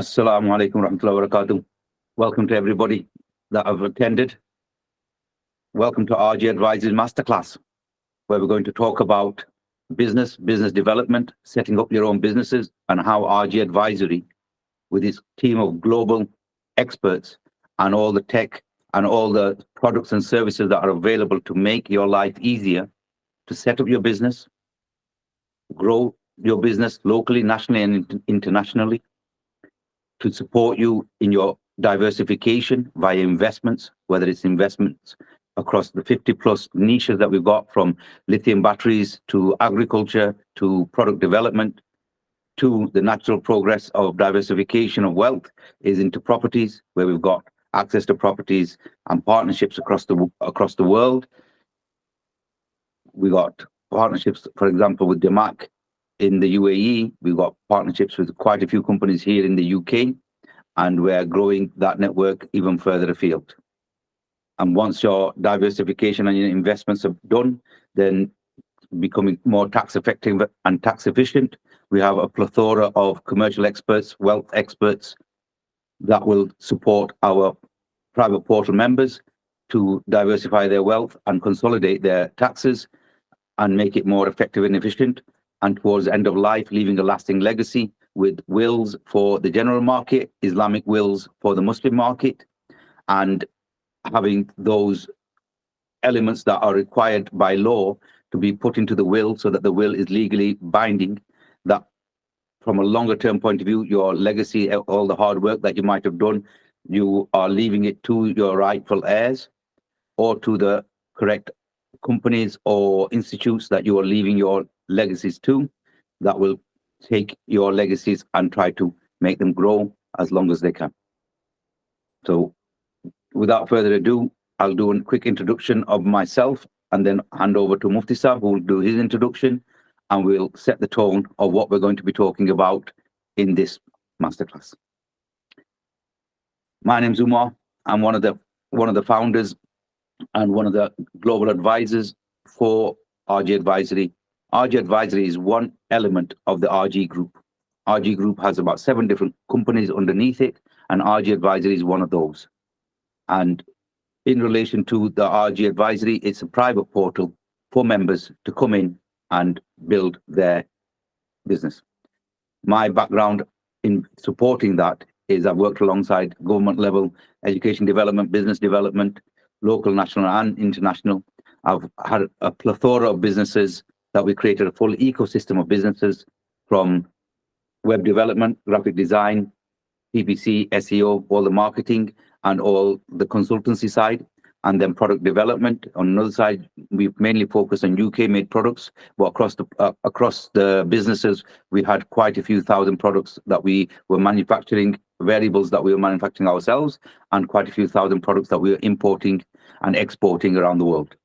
Assalamu alaikum warahmatullahi wabarakatuh. Welcome to everybody that have attended. Welcome to RG Advisors Masterclass, where we're going to talk about business development, setting up your own businesses, and how RG Advisory, with its team of global experts and all the tech and all the products and services that are available to make your life easier to set up your business, grow your business locally, nationally, and internationally, to support you in your diversification via investments, whether it's investments across the 50 plus niches that we've got, from lithium batteries to agriculture to product development to the natural progress of diversification of wealth is into properties, where we've got access to properties and partnerships across the world. We got partnerships, for example, with Demac in the UAE. We've got partnerships with quite a few companies here in the UK, and we're growing that network even further afield. And once your diversification and your investments are done, then becoming more tax effective and tax efficient, we have a plethora of commercial experts, wealth experts that will support our private portal members to diversify their wealth and consolidate their taxes and make it more effective and efficient, and towards the end of life, leaving a lasting legacy with wills for the general market, Islamic wills for the Muslim market, and having those elements that are required by law to be put into the will so that the will is legally binding, that from a longer term point of view, your legacy, all the hard work that you might have done, you are leaving it to your rightful heirs or to the correct companies or institutes that you are leaving your legacies to, that will take your legacies and try to make them grow as long as they can. So without further ado, I'll do a quick introduction of myself and then hand over to Mufti Sahib, who will do his introduction, and we'll set the tone of what we're going to be talking about in this masterclass. My name's Umar. I'm one of the founders and one of the global advisors for RG Advisory. RG Advisory is one element of the RG Group. RG Group has about 7 different companies underneath it, and RG Advisory is one of those. And in relation to the RG Advisory, it's a private portal for members to come in and build their business. My background in supporting that is I've worked alongside government level education development, business development, local, national, and international. I've had a plethora of businesses that we created, a full ecosystem of businesses, from web development, graphic design, PPC, SEO, all the marketing and all the consultancy side, and then product development. On another side, we mainly focus on UK made products, but across the businesses, we had quite a few thousand products that we were manufacturing, variables that we were manufacturing ourselves, and quite a few thousand products that we were importing and exporting around the world.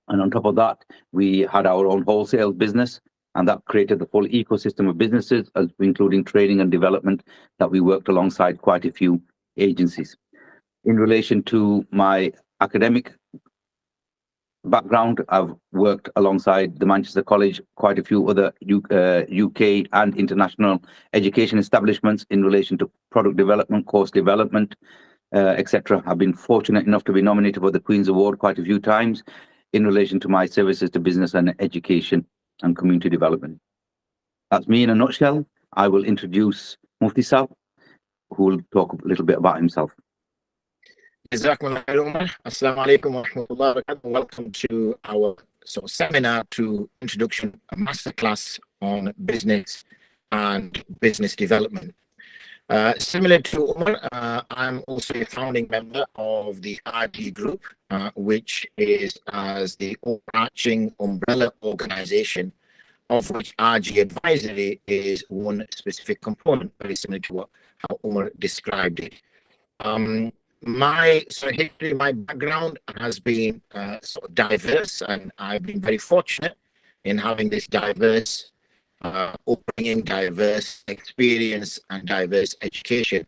And on top of that, we had our own wholesale business, and that created the full ecosystem of businesses, including training and development, that we worked alongside quite a few agencies. In relation to my academic background, I've worked alongside the Manchester College, quite a few other UK and international education establishments in relation to product development, course development, etc. I've been fortunate enough to be nominated for the Queen's Award quite a few times in relation to my services to business and education and community development. That's me in a nutshell. I will introduce Mufti Sahib, who will talk a little bit about himself. Assalamu alaikum wa rahmatullahi wa barakatuh. Welcome to our seminar to introduction, a masterclass on business and business development. Similar to Umar, I'm also a founding member of the RG Group, which is as the overarching umbrella organization, of which RG Advisory is one specific component, very similar to how Umar described it. My history, my background has been diverse, and I've been very fortunate in having this diverse upbringing, diverse experience, and diverse education.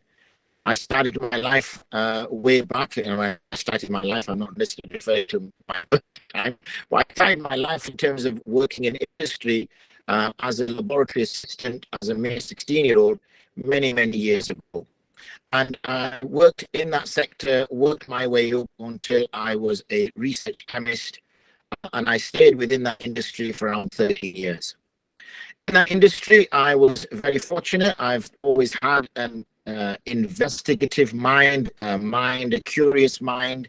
I started my life way back. When I started my life, I'm not necessarily referring to my birth time, but I started my life in terms of working in industry as a laboratory assistant, as a mere 16-year-old, many years ago. And I worked in that sector, worked my way up until I was a research chemist, and I stayed within that industry for around 30 years. In that industry, I was very fortunate. I've always had an investigative mind, a curious mind.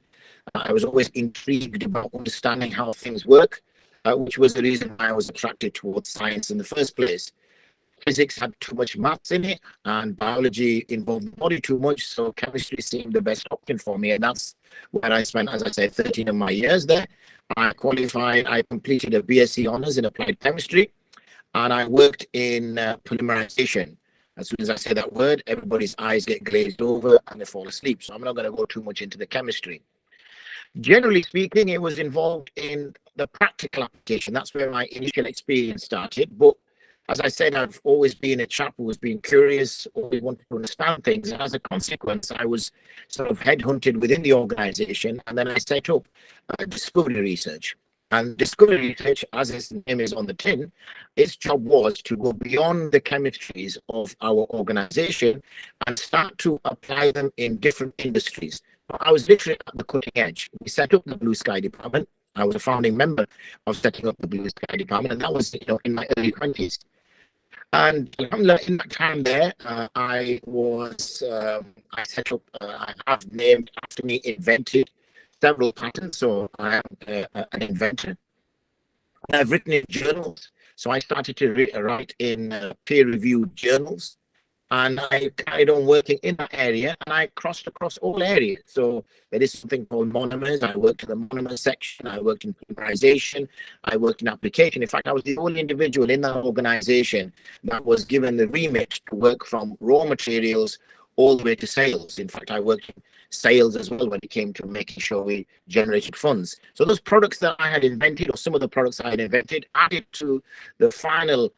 I was always intrigued about understanding how things work, which was the reason why I was attracted towards science in the first place. Physics had too much maths in it, and biology involved the body too much, so chemistry seemed the best option for me, and that's where I spent, as I said, 13 of my years there. I qualified, I completed a BSc Honours in Applied Chemistry, and I worked in polymerization. As soon as I say that word, everybody's eyes get glazed over and they fall asleep, so I'm not going to go too much into the chemistry. Generally speaking, it was involved in the practical application. That's where my initial experience started, but as I said, I've always been a chap who has been curious, always wanted to understand things. And as a consequence, I was sort of headhunted within the organization. And then I set up discovery research. And discovery research, as its name is on the tin, its job was to go beyond the chemistries of our organization and start to apply them in different industries. I was literally at the cutting edge. We set up the Blue Sky department. I was a founding member of setting up the Blue Sky department, and that was, in my early 20s. And in that time there, I set up, I have named after me, invented several patents, so I am an inventor. And I've written in journals, so I started to write in peer-reviewed journals, and I carried on working in that area, and I crossed across all areas. So there is something called monomers. I worked in the monomer section. I worked in polymerization. I worked in application. In fact, I was the only individual in that organization that was given the remit to work from raw materials all the way to sales. In fact, I worked in sales as well when it came to making sure we generated funds. So those products that I had invented, or some of the products I had invented, added to the final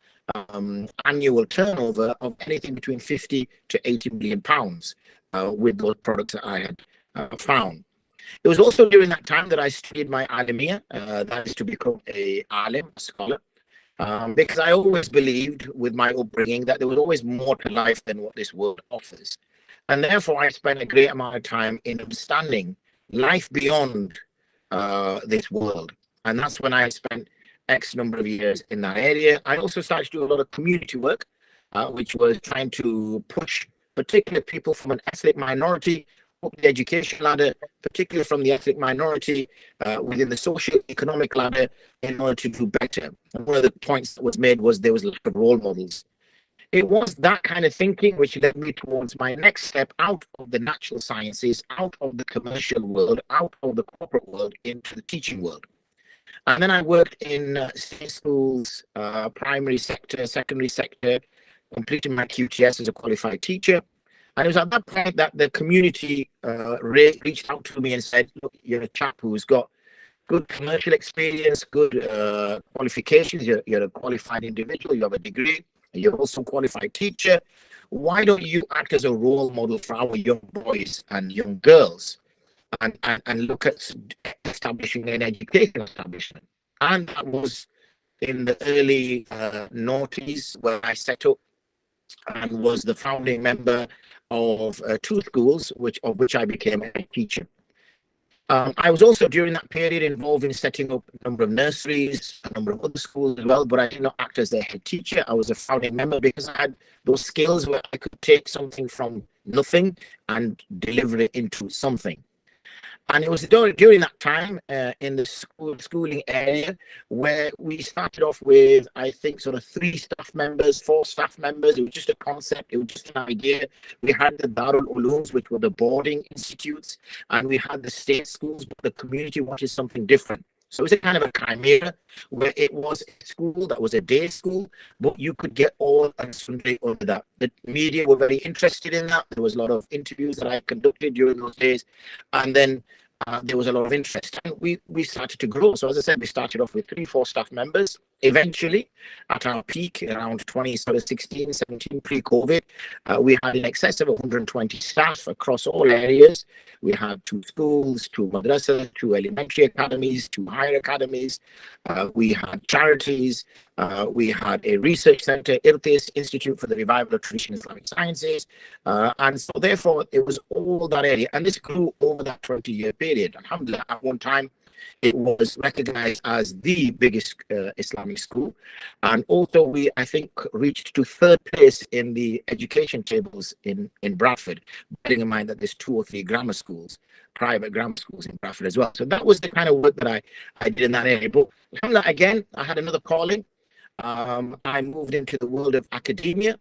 annual turnover of anything between 50 to 80 million pounds with those products that I had found. It was also during that time that I studied my alimiyah, that is to become a alim, a scholar, because I always believed with my upbringing that there was always more to life than what this world offers. And therefore I spent a great amount of time in understanding life beyond this world. And that's when I spent X number of years in that area. I also started to do a lot of community work, which was trying to push particular people from an ethnic minority up the education ladder, particularly from the ethnic minority within the socio-economic ladder, in order to do better. And one of the points that was made was there was lack of role models. It was that kind of thinking which led me towards my next step out of the natural sciences, out of the commercial world, out of the corporate world, into the teaching world. And then I worked in state schools, primary sector, secondary sector, completing my QTS as a qualified teacher. And it was at that point that the community reached out to me and said, look, you're a chap who's got good commercial experience, good qualifications, you're a qualified individual, you have a degree, and you're also a qualified teacher. Why don't you act as a role model for our young boys and young girls? And look at establishing an educational establishment. And that was in the early noughties where I set up and was the founding member of 2 schools, of which I became a teacher. I was also during that period involved in setting up a number of nurseries, a number of other schools as well, but I did not act as their head teacher. I was a founding member because I had those skills where I could take something from nothing and deliver it into something. And it was during that time in the schooling area where we started off with, I think, sort of 3 staff members, 4 staff members. It was just a concept. It was just an idea. We had the Darul Ulooms, which were the boarding institutes, and we had the state schools, but the community wanted something different. So it was a kind of a chimera where it was a school that was a day school, but you could get all and sundry under that. The media were very interested in that. There was a lot of interviews that I conducted during those days. And then there was a lot of interest. And we started to grow. So as I said, we started off with 3, 4 staff members. Eventually, at our peak around 2016, 17, pre-COVID, we had in excess of 120 staff across all areas. We had 2 schools, 2 madrasas, 2 elementary academies, 2 higher academies. We had charities. We had a research center, IRTIS, Institute for the Revival of Traditional Islamic Sciences. And so therefore, it was all that area. And this grew over that 20-year period. Alhamdulillah, at one time, it was recognized as the biggest Islamic school. And also we, I think, reached to 3rd place in the education tables in Bradford, bearing in mind that there's 2 or 3 grammar schools, private grammar schools in Bradford as well. So that was the kind of work that I did in that area. But alhamdulillah, again, I had another calling. I moved into the world of academia.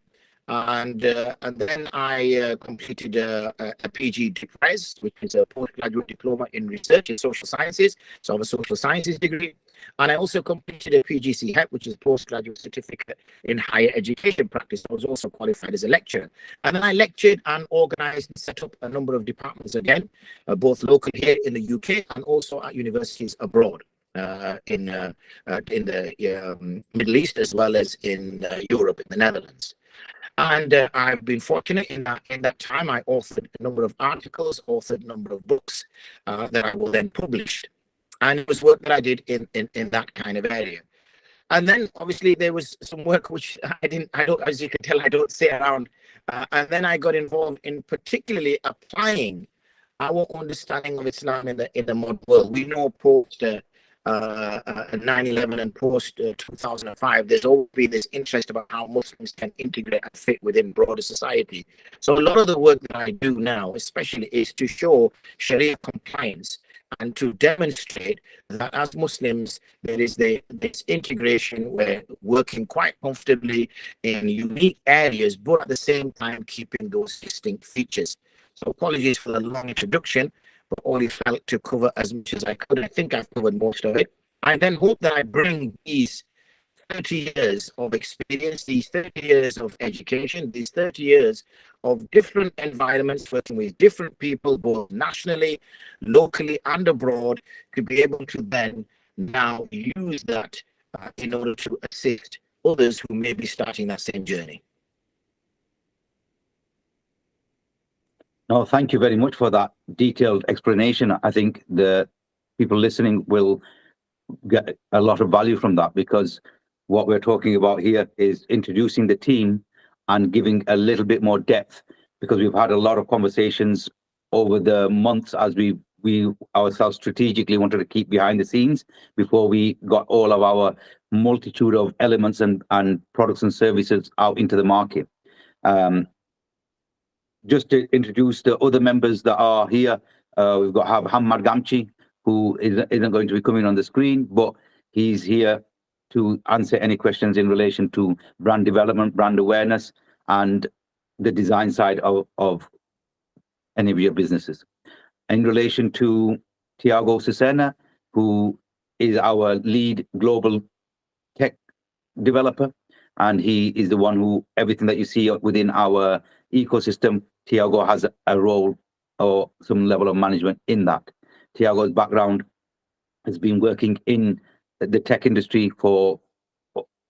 And then I completed a PG Degrees, which is a postgraduate diploma in research in social sciences. So I have a social sciences degree. And I also completed a PGCE, which is a postgraduate certificate in higher education practice. I was also qualified as a lecturer. And then I lectured and organized and set up a number of departments again, both local here in the UK and also at universities abroad. In the Middle East, as well as in Europe, in the Netherlands. And I've been fortunate in that time. I authored a number of articles, authored a number of books that I will then publish. And it was work that I did in that kind of area. And then obviously there was some work which I don't, as you can tell, I don't sit around. And then I got involved in particularly applying our understanding of Islam in the modern world. We know post 9/11 and post 2005, there's always been this interest about how Muslims can integrate and fit within broader society. So a lot of the work that I do now, especially, is to show Sharia compliance and to demonstrate that as Muslims, there is this integration. We're working quite comfortably in unique areas, but at the same time keeping those distinct features. So apologies for the long introduction, but only felt to cover as much as I could. I think I've covered most of it. I then hope that I bring these 30 years of experience, these 30 years of education, these 30 years of different environments, working with different people, both nationally, locally, and abroad, to be able to then now use that in order to assist others who may be starting that same journey. No, thank you very much for that detailed explanation. I think the people listening will get a lot of value from that, because what we're talking about here is introducing the team and giving a little bit more depth, because we've had a lot of conversations over the months as we ourselves strategically wanted to keep behind the scenes before we got all of our multitude of elements and products and services out into the market. Just to introduce the other members that are here, we've got Hamad Gamchi, who isn't going to be coming on the screen, but he's here to answer any questions in relation to brand development, brand awareness, and the design side of any of your businesses. In relation to Tiago Cesena, who is our lead global tech developer, and he is the one who, everything that you see within our ecosystem, Tiago has a role or some level of management in that. Tiago's background has been working in the tech industry for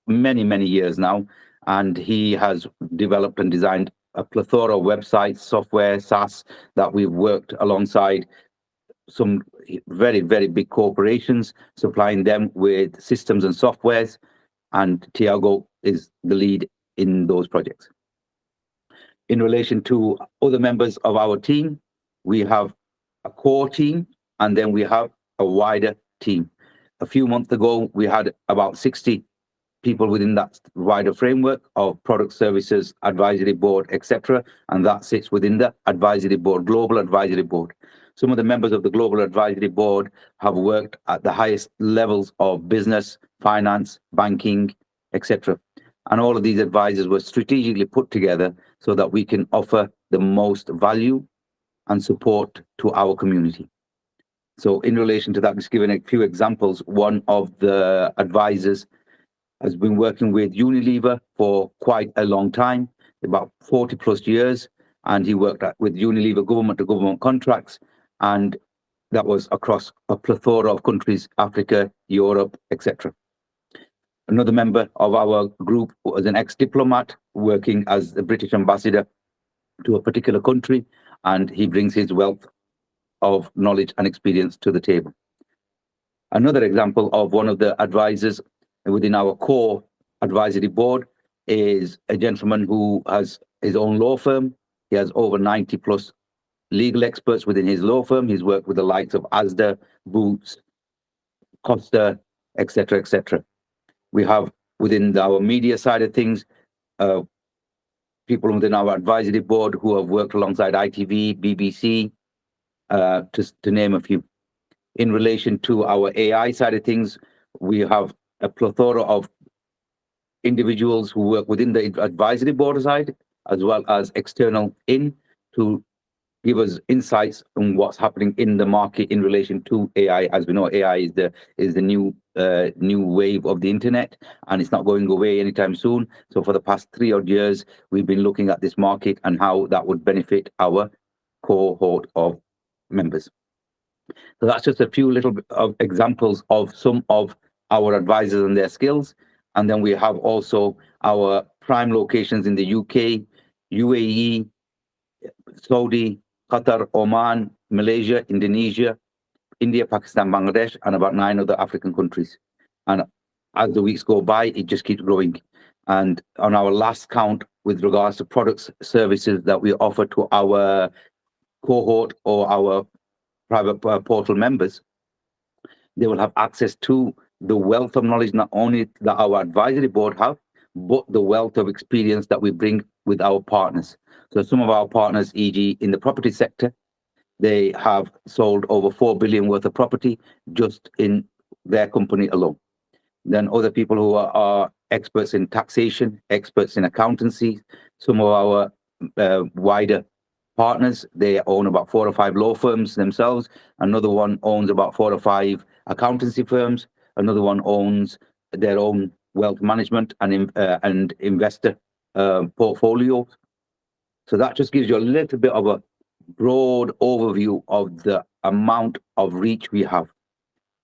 many, many years now, and he has developed and designed a plethora of websites, software, SaaS, that we've worked alongside some very, very big corporations, supplying them with systems and softwares, and Tiago is the lead in those projects. In relation to other members of our team, we have a core team, and then we have a wider team. A few months ago, we had about 60 people within that wider framework of product, services, advisory board, etc. And that sits within the advisory board, global advisory board. Some of the members of the global advisory board have worked at the highest levels of business, finance, banking, etc. And all of these advisors were strategically put together so that we can offer the most value and support to our community. So in relation to that, just giving a few examples, one of the advisors has been working with Unilever for quite a long time, about 40 plus years, and he worked with Unilever government to government contracts, and that was across a plethora of countries, Africa, Europe, etc. Another member of our group was an ex-diplomat working as the British ambassador to a particular country, and he brings his wealth of knowledge and experience to the table. Another example of one of the advisors within our core advisory board is a gentleman who has his own law firm. He has over 90 plus legal experts within his law firm. He's worked with the likes of Asda, Boots, Costa, etc., etc. We have within our media side of things, people within our advisory board who have worked alongside ITV, BBC, to name a few. In relation to our AI side of things, we have a plethora of individuals who work within the advisory board side, as well as external in, to give us insights on what's happening in the market in relation to AI. As we know, AI is the new wave of the internet, and it's not going away anytime soon. So for the past 3 odd years, we've been looking at this market and how that would benefit our cohort of members. So that's just a few little bit of examples of some of our advisors and their skills. And then we have also our prime locations in the UK, UAE, Saudi, Qatar, Oman, Malaysia, Indonesia, India, Pakistan, Bangladesh, and about 9 other African countries. And as the weeks go by, it just keeps growing. And on our last count with regards to products, services that we offer to our cohort or our private portal members, they will have access to the wealth of knowledge, not only that our advisory board have, but the wealth of experience that we bring with our partners. So some of our partners, e.g. in the property sector, they have sold over 4 billion worth of property just in their company alone. Then other people who are experts in taxation, experts in accountancy, some of our wider partners, they own about 4 or 5 law firms themselves. Another one owns about 4 or 5 accountancy firms. Another one owns their own wealth management and investor portfolio. So that just gives you a little bit of a broad overview of the amount of reach we have.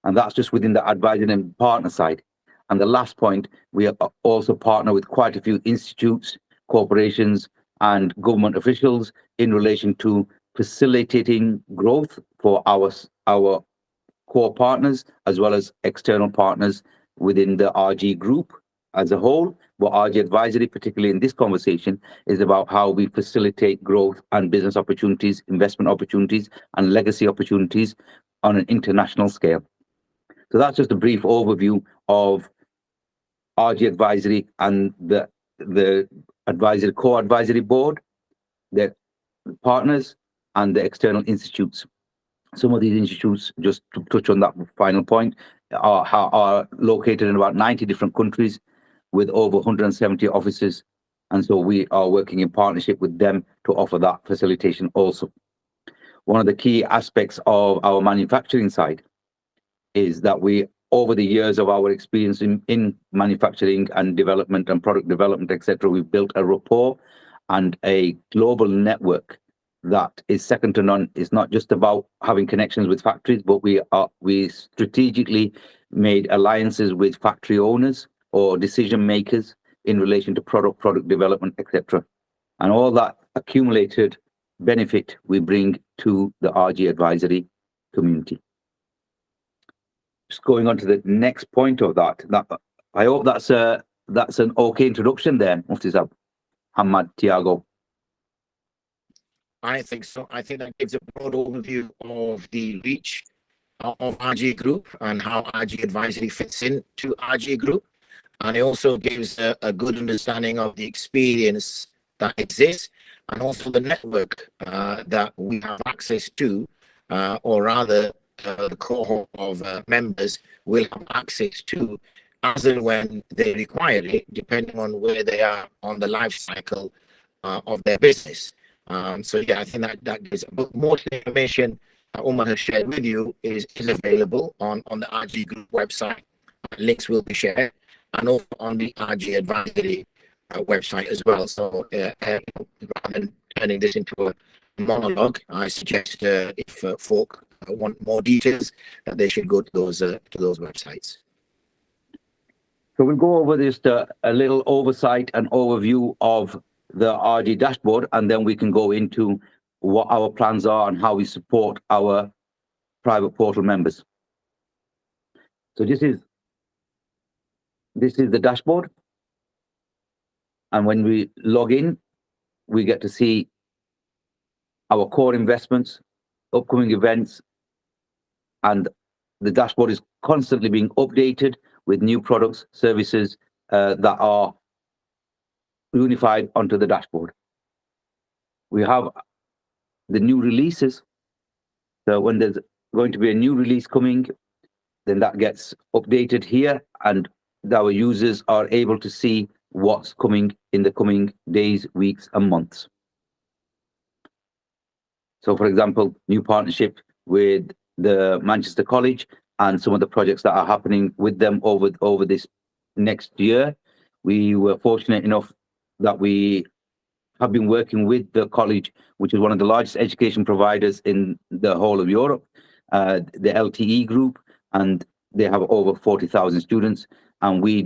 And that's just within the advising and partner side. And the last point, we also partner with quite a few institutes, corporations, and government officials in relation to facilitating growth for our core partners, as well as external partners within the RG group as a whole. But RG Advisory, particularly in this conversation, is about how we facilitate growth and business opportunities, investment opportunities, and legacy opportunities on an international scale. So that's just a brief overview of RG Advisory and the advisory core advisory board, the partners, and the external institutes. Some of these institutes, just to touch on that final point, are located in about 90 different countries with over 170 offices. And so we are working in partnership with them to offer that facilitation also. One of the key aspects of our manufacturing side is that we, over the years of our experience in manufacturing and development and product development, etc., we've built a rapport and a global network that is second to none. It's not just about having connections with factories, but we strategically made alliances with factory owners or decision makers in relation to product development, etc. And all that accumulated benefit we bring to the RG advisory community. Just going on to the next point of that I hope that's an okay introduction there, Mufti Sab, Hamad, Tiago. I think so. I think that gives a broad overview of the reach of RG Group and how RG Advisory fits into RG Group. And it also gives a good understanding of the experience that exists and also the network that we have access to, or rather the cohort of members will have access to as and when they require it, depending on where they are on the life cycle of their business. So yeah, I think that gives, but most information Umar has shared with you is available on the RG Group website. Links will be shared, and also on the RG Advisory website as well. So rather than turning this into a monologue, I suggest if folk want more details, that they should go to those websites. So we'll go over just a little oversight and overview of the RG dashboard, and then we can go into what our plans are and how we support our private portal members. So this is the dashboard. And when we log in, we get to see our core investments, upcoming events, and the dashboard is constantly being updated with new products, services that are unified onto the dashboard. We have the new releases. So when there's going to be a new release coming, then that gets updated here, and our users are able to see what's coming in the coming days, weeks, and months. So, for example, new partnership with the Manchester College and some of the projects that are happening with them over this next year. We were fortunate enough that we have been working with the college, which is one of the largest education providers in the whole of Europe, the LTE group, and they have over 40,000 students. And we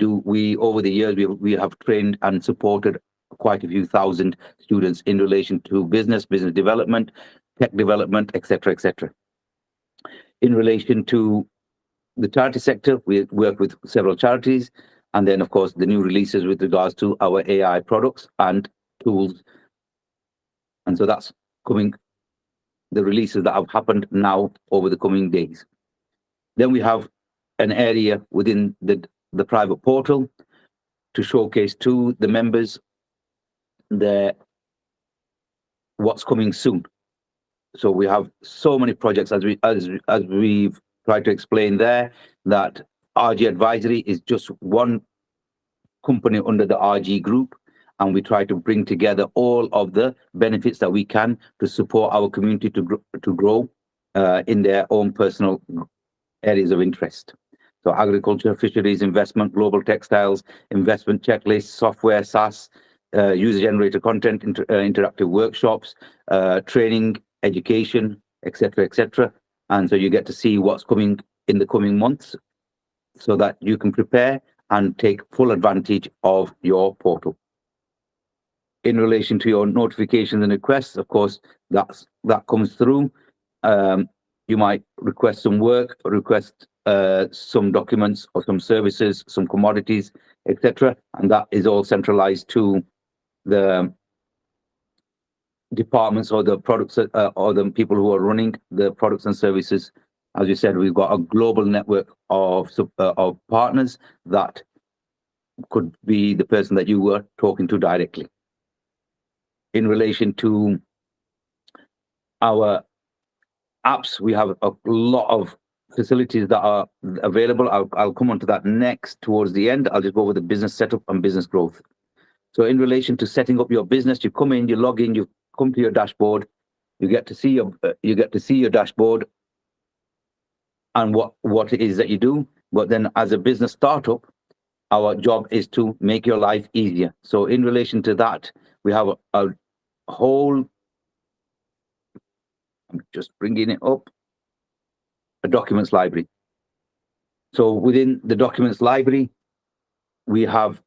over the years, we have trained and supported quite a few thousand students in relation to business development, tech development, etc., etc. In relation to the charity sector, we work with several charities, and then, of course, the new releases with regards to our AI products and tools. And so that's coming, the releases that have happened now over the coming days. Then we have an area within the private portal to showcase to the members what's coming soon. So we have so many projects, as we've tried to explain there, that RG Advisory is just one company under the RG group, and we try to bring together all of the benefits that we can to support our community to grow in their own personal areas of interest. So agriculture, fisheries, investment, global textiles, investment checklists, software, SaaS, user-generated content, interactive workshops, training, education, etc., etc. And so you get to see what's coming in the coming months so that you can prepare and take full advantage of your portal. In relation to your notifications and requests, of course, that comes through. You might request some work, request some documents or some services, some commodities, etc. And that is all centralized to the departments or the products or the people who are running the products and services. As you said, we've got a global network of partners that could be the person that you were talking to directly. In relation to our apps, we have a lot of facilities that are available. I'll come on to that next towards the end. I'll just go over the business setup and business growth. So in relation to setting up your business, you come in, you log in, you come to your dashboard, you get to see your dashboard and what it is that you do. But then as a business startup, our job is to make your life easier. So in relation to that, we have a whole, I'm just bringing it up, a documents library. So within the documents library, we have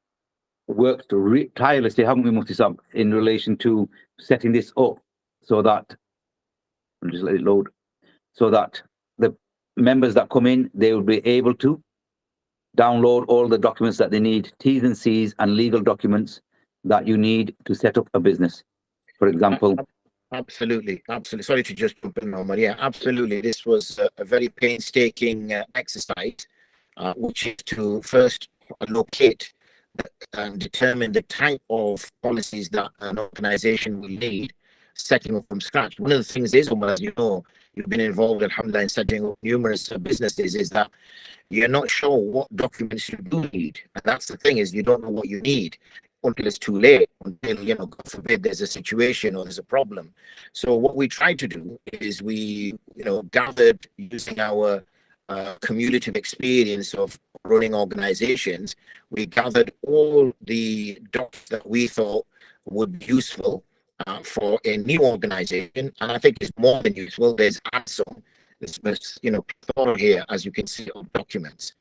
worked tirelessly, haven't we, Mufti Sab, in relation to setting this up so that, I'll just let it load, so that the members that come in, they will be able to download all the documents that they need, T's and C's and legal documents that you need to set up a business. For example, Absolutely. Sorry to just jump in, Umar. Yeah, absolutely. This was a very painstaking exercise, which is to first locate and determine the type of policies that an organization will need, setting up from scratch. One of the things is, Umar, as you know, you've been involved, alhamdulillah, in setting up numerous businesses, is that you're not sure what documents you do need. And that's the thing, is you don't know what you need until it's too late, until, you know, God forbid, there's a situation or there's a problem. So what we tried to do is we, you know, gathered using our cumulative experience of running organizations. We gathered all the docs that we thought would be useful for a new organization, and I think it's more than useful. There's some, you know, plethora here, as you can see, of documents.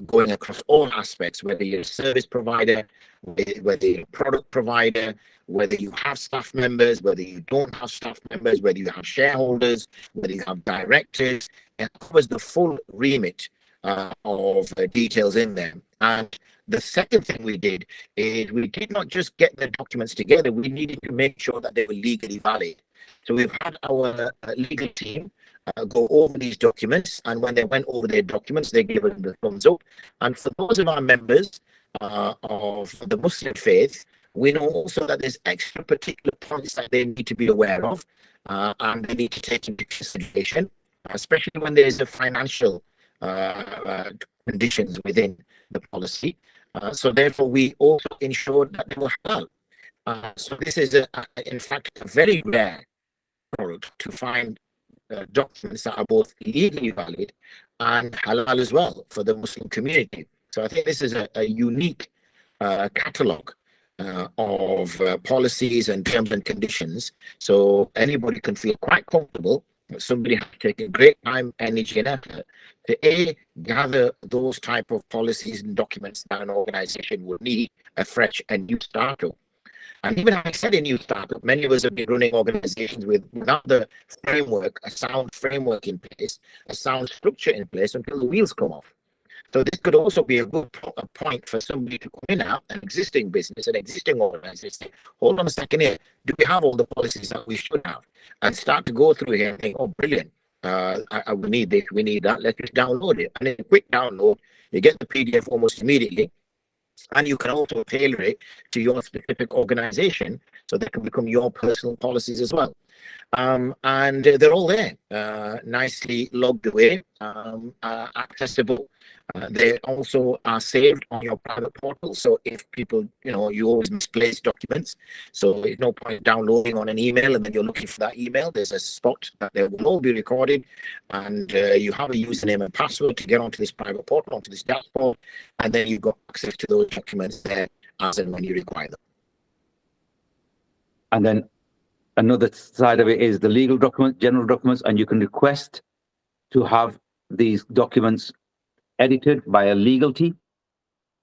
going across all aspects, whether you're a service provider, whether you're a product provider, whether you have staff members, whether you don't have staff members, whether you have shareholders, whether you have directors. It covers the full remit of details in there. And the second thing we did is we did not just get the documents together, we needed to make sure that they were legally valid. So we've had our legal team go over these documents, and when they went over their documents, they gave us the thumbs up. And for those of our members of the Muslim faith, we know also that there's extra particular points that they need to be aware of, and they need to take into consideration, especially when there's a financial conditions within the policy. So therefore, we also ensured that they were halal. So this is, in fact, a very rare product to find documents that are both legally valid and halal as well for the Muslim community. So I think this is a unique catalogue of policies and terms and conditions. So anybody can feel quite comfortable. Somebody has to take a great time, energy, and effort to gather those type of policies and documents that an organization will need a fresh and new startup. And even having said a new startup, many of us have been running organizations without the framework, a sound framework in place, a sound structure in place until the wheels come off. So this could also be a good point for somebody to come in now, an existing business, an existing organization. Hold on a second here. Do we have all the policies that we should have? And start to go through here and think, oh, brilliant. We need this, we need that. Let's just download it. And in a quick download, you get the PDF almost immediately. And you can also tailor it to your specific organization so they can become your personal policies as well. And they're all there, nicely logged away, accessible. They also are saved on your private portal. So if people, you always misplace documents. So there's no point downloading on an email and then you're looking for that email. There's a spot that they will all be recorded, and you have a username and password to get onto this private portal, onto this dashboard, and then you've got access to those documents there as and when you require them. And then another side of it is the legal documents, general documents, and you can request to have these documents edited by a legal team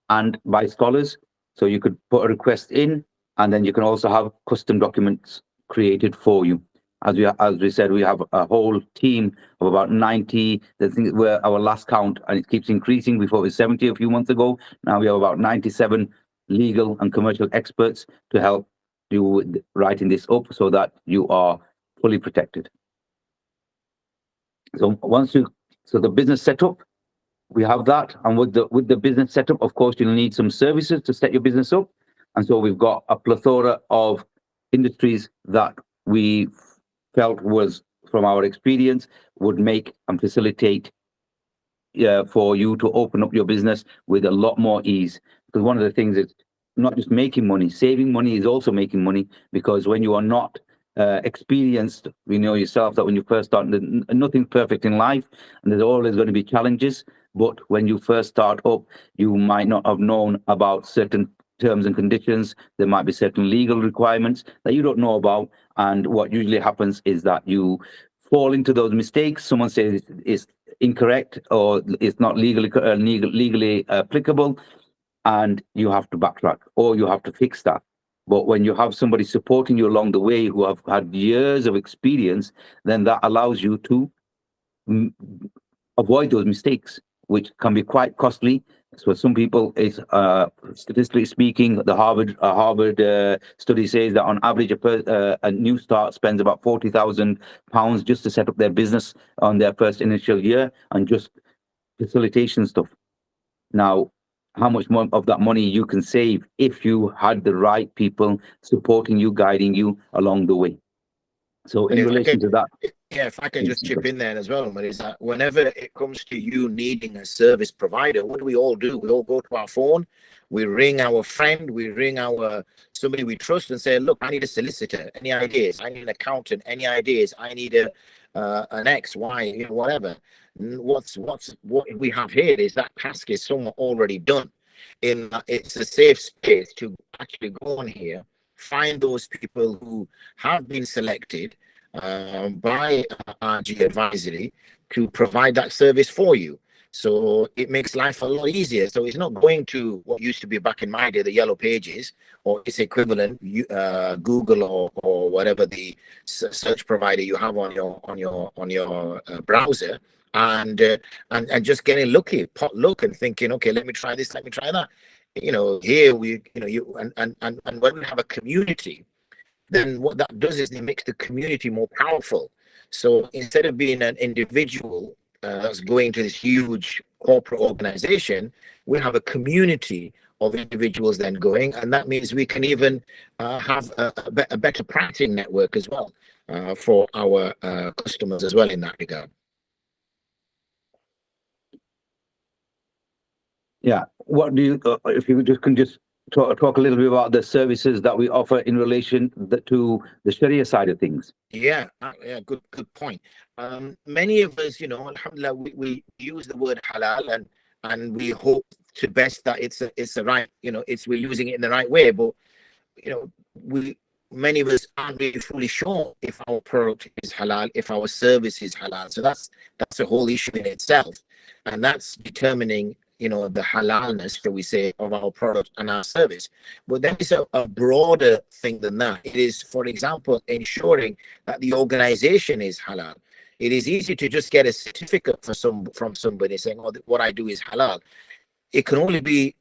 and by scholars. So you could put a request in, and then you can also have custom documents created for you. As we said, we have a whole team of about 90. I think we're our last count, and it keeps increasing. Before it was 70 a few months ago. Now we have about 97 legal and commercial experts to help you with writing this up so that you are fully protected. So the business setup, we have that, and with the business setup, of course, you'll need some services to set your business up, and so we've got a plethora of industries that we felt was, from our experience, would make and facilitate for you to open up your business with a lot more ease. Because one of the things is not just making money, saving money is also making money, because when you are not experienced, you know yourself that when you first start, nothing's perfect in life, and there's always going to be challenges. But when you first start up, you might not have known about certain terms and conditions. There might be certain legal requirements that you don't know about. And what usually happens is that you fall into those mistakes. Someone says it's incorrect or it's not legally applicable, and you have to backtrack or you have to fix that. But when you have somebody supporting you along the way who have had years of experience, then that allows you to avoid those mistakes, which can be quite costly. So some people, it's statistically speaking, the Harvard study says that on average a new start spends about £40,000 just to set up their business on their first initial year and just facilitation stuff. Now, how much more of that money you can save if you had the right people supporting you, guiding you along the way. So in relation to that, yeah, if I can just chip in there as well, Umar, is that whenever it comes to you needing a service provider, what do? We all go to our phone, we ring our friend, we ring somebody we trust and say, look, I need a solicitor, any ideas? I need an accountant, any ideas? I need an X, Y, whatever. What we have here is that task is somewhat already done. It's a safe space to actually go on here, find those people who have been selected by RG Advisory to provide that service for you. So it makes life a lot easier. So it's not going to what used to be back in my day, the yellow pages, or its equivalent, Google or whatever the search provider you have on your browser, and just getting lucky, pot luck, and thinking, okay, let me try this, let me try that. Here and when we have a community, then what that does is it makes the community more powerful. So instead of being an individual that's going to this huge corporate organization, we have a community of individuals then going, and that means we can even have a better practicing network as well for our customers as well in that regard. Yeah. What do you, if you just can just talk a little bit about the services that we offer in relation to the Sharia side of things? Yeah, good point. Many of us, alhamdulillah, we use the word halal, and we hope to best that it's the right, we're using it in the right way. But many of us aren't really fully sure if our product is halal, if our service is halal. So that's a whole issue in itself, and that's determining the halalness, shall we say, of our product and our service. But there is a broader thing than that. It is, for example, ensuring that the organization is halal. It is easy to just get a certificate from somebody saying, "Oh, what I do is halal." It can only be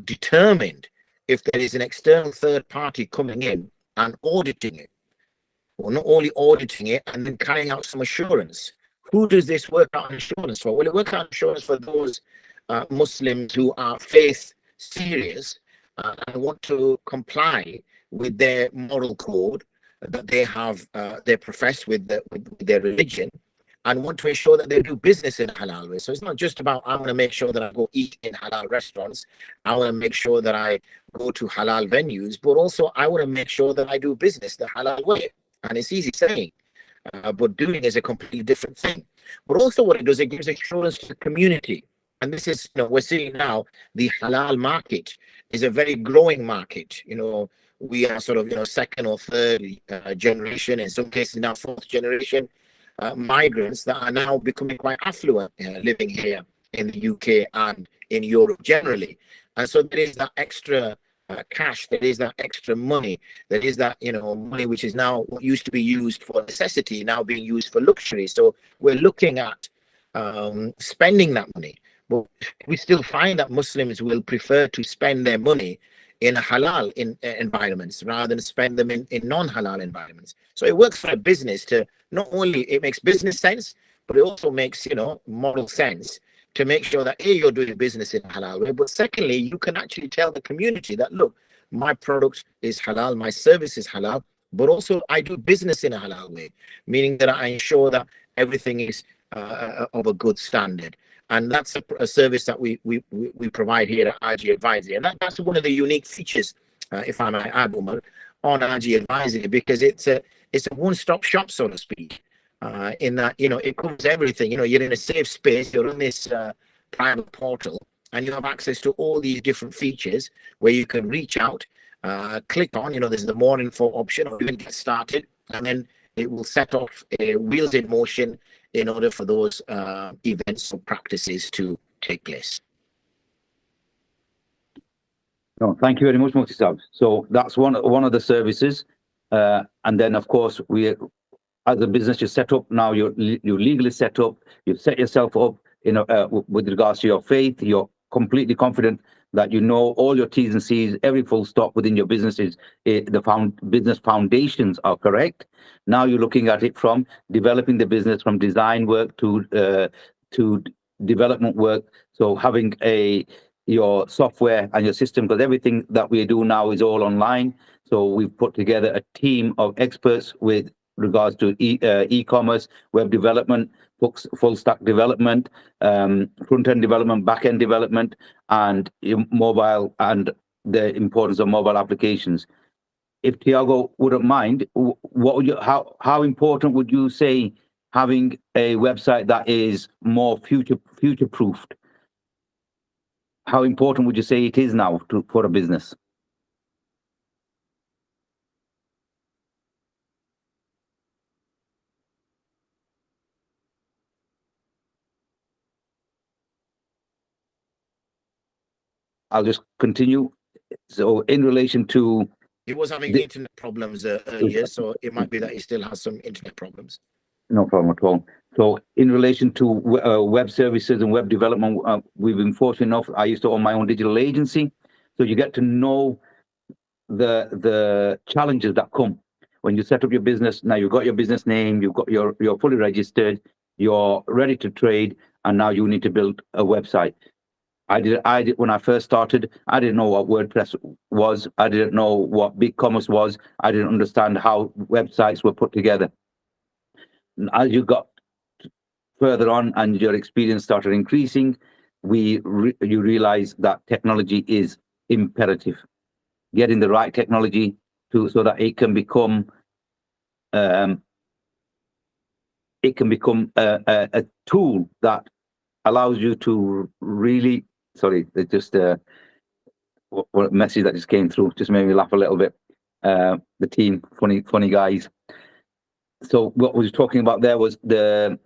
determined if there is an external third party coming in and auditing it, or not only auditing it and then carrying out some assurance. Who does this work out insurance for? Well, it works out insurance for those Muslims who are faith serious and want to comply with their moral code that they have, they profess with their religion, and want to ensure that they do business in a halal way. So it's not just about, I want to make sure that I go eat in halal restaurants. I want to make sure that I go to halal venues, but also I want to make sure that I do business the halal way. And it's easy saying, but doing is a completely different thing. But also what it does, it gives assurance to the community. And this is, we're seeing now the halal market is a very growing market. We are sort of, second or third generation, in some cases now fourth generation migrants that are now becoming quite affluent living here in the UK and in Europe generally. And so there is that extra cash, there is that extra money, there is that money which is now what used to be used for necessity, now being used for luxury. So we're looking at spending that money, but we still find that Muslims will prefer to spend their money in halal environments rather than spend them in non-halal environments. So it works for a business to not only, it makes business sense, but it also makes moral sense to make sure that A, you're doing business in a halal way, but secondly, you can actually tell the community that, look, my product is halal, my service is halal, but also I do business in a halal way, meaning that I ensure that everything is of a good standard. And that's a service that we provide here at RG Advisory. And that's one of the unique features, if I might add, Umar, on RG Advisory, because it's a one-stop shop, so to speak. In that, it covers everything. You're in a safe space, you're on this private portal, and you have access to all these different features where you can reach out, click on, there's the more info option, or even get started, and then it will set off wheels in motion in order for those events or practices to take place. No, thank you very much, Mufti Saab. So that's one of the services, and then of course as a business, you're set up now. You're legally set up. You've set yourself up. With regards to your faith, you're completely confident that you know all your T's and C's, every full stop within your businesses. Business foundations are correct. Now you're looking at it from developing the business, from design work to development work. So having your software and your system, because everything that we do now is all online. So we've put together a team of experts with regards to e-commerce, web development, full stack development, front-end development, back-end development, and mobile, and the importance of mobile applications. If Tiago wouldn't mind, what would how important would you say having a website that is more future-proofed? How important would you say it is now for a business? I'll just continue. So in relation to He was having the, internet problems earlier, so it might be that he still has some internet problems. no problem at all. So in relation to web services and web development, we've been fortunate enough. I used to own my own digital agency, so you get to know the challenges that come when you set up your business. Now you've got your business name, you're fully registered, you're ready to trade, and now you need to build a website. I did when I first started. I didn't know what WordPress was. I didn't know what BigCommerce was. I didn't understand how websites were put together. And as you got further on and your experience started increasing, you realize that technology is imperative. Getting the right technology so that it can become a tool that allows you to really. Sorry, it just what message that just came through just made me laugh a little bit. The team, funny guys. So what we were talking about there was the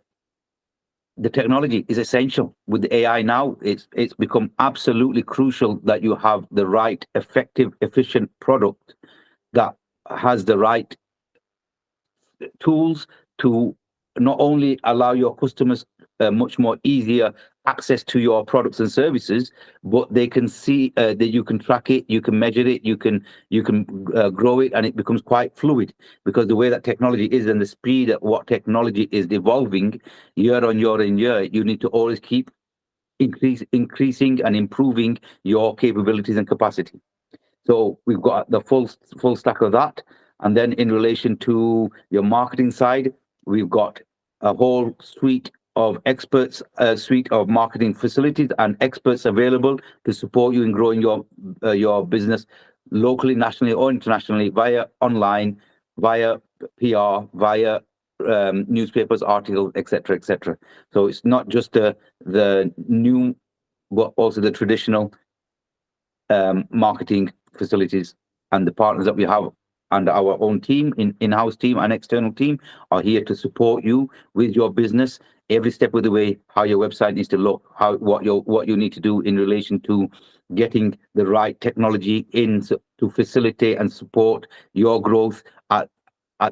technology is essential with the AI now. It's become absolutely crucial that you have the right, effective, efficient product that has the right tools to not only allow your customers much more easier access to your products and services, but they can see that you can track it, you can measure it, you can grow it, and it becomes quite fluid, because the way that technology is and the speed at what technology is evolving year on year, you need to always keep increasing and improving your capabilities and capacity. So we've got the full stack of that. And then in relation to your marketing side, we've got a whole suite of experts, a suite of marketing facilities and experts available to support you in growing your business locally, nationally, or internationally via online, via PR, via newspapers, articles, etc., etc. So it's not just the new, but also the traditional marketing facilities, and the partners that we have and our own team, in-house team and external team, are here to support you with your business every step of the way. How your website needs to look, what you need to do in relation to getting the right technology in to facilitate and support your growth at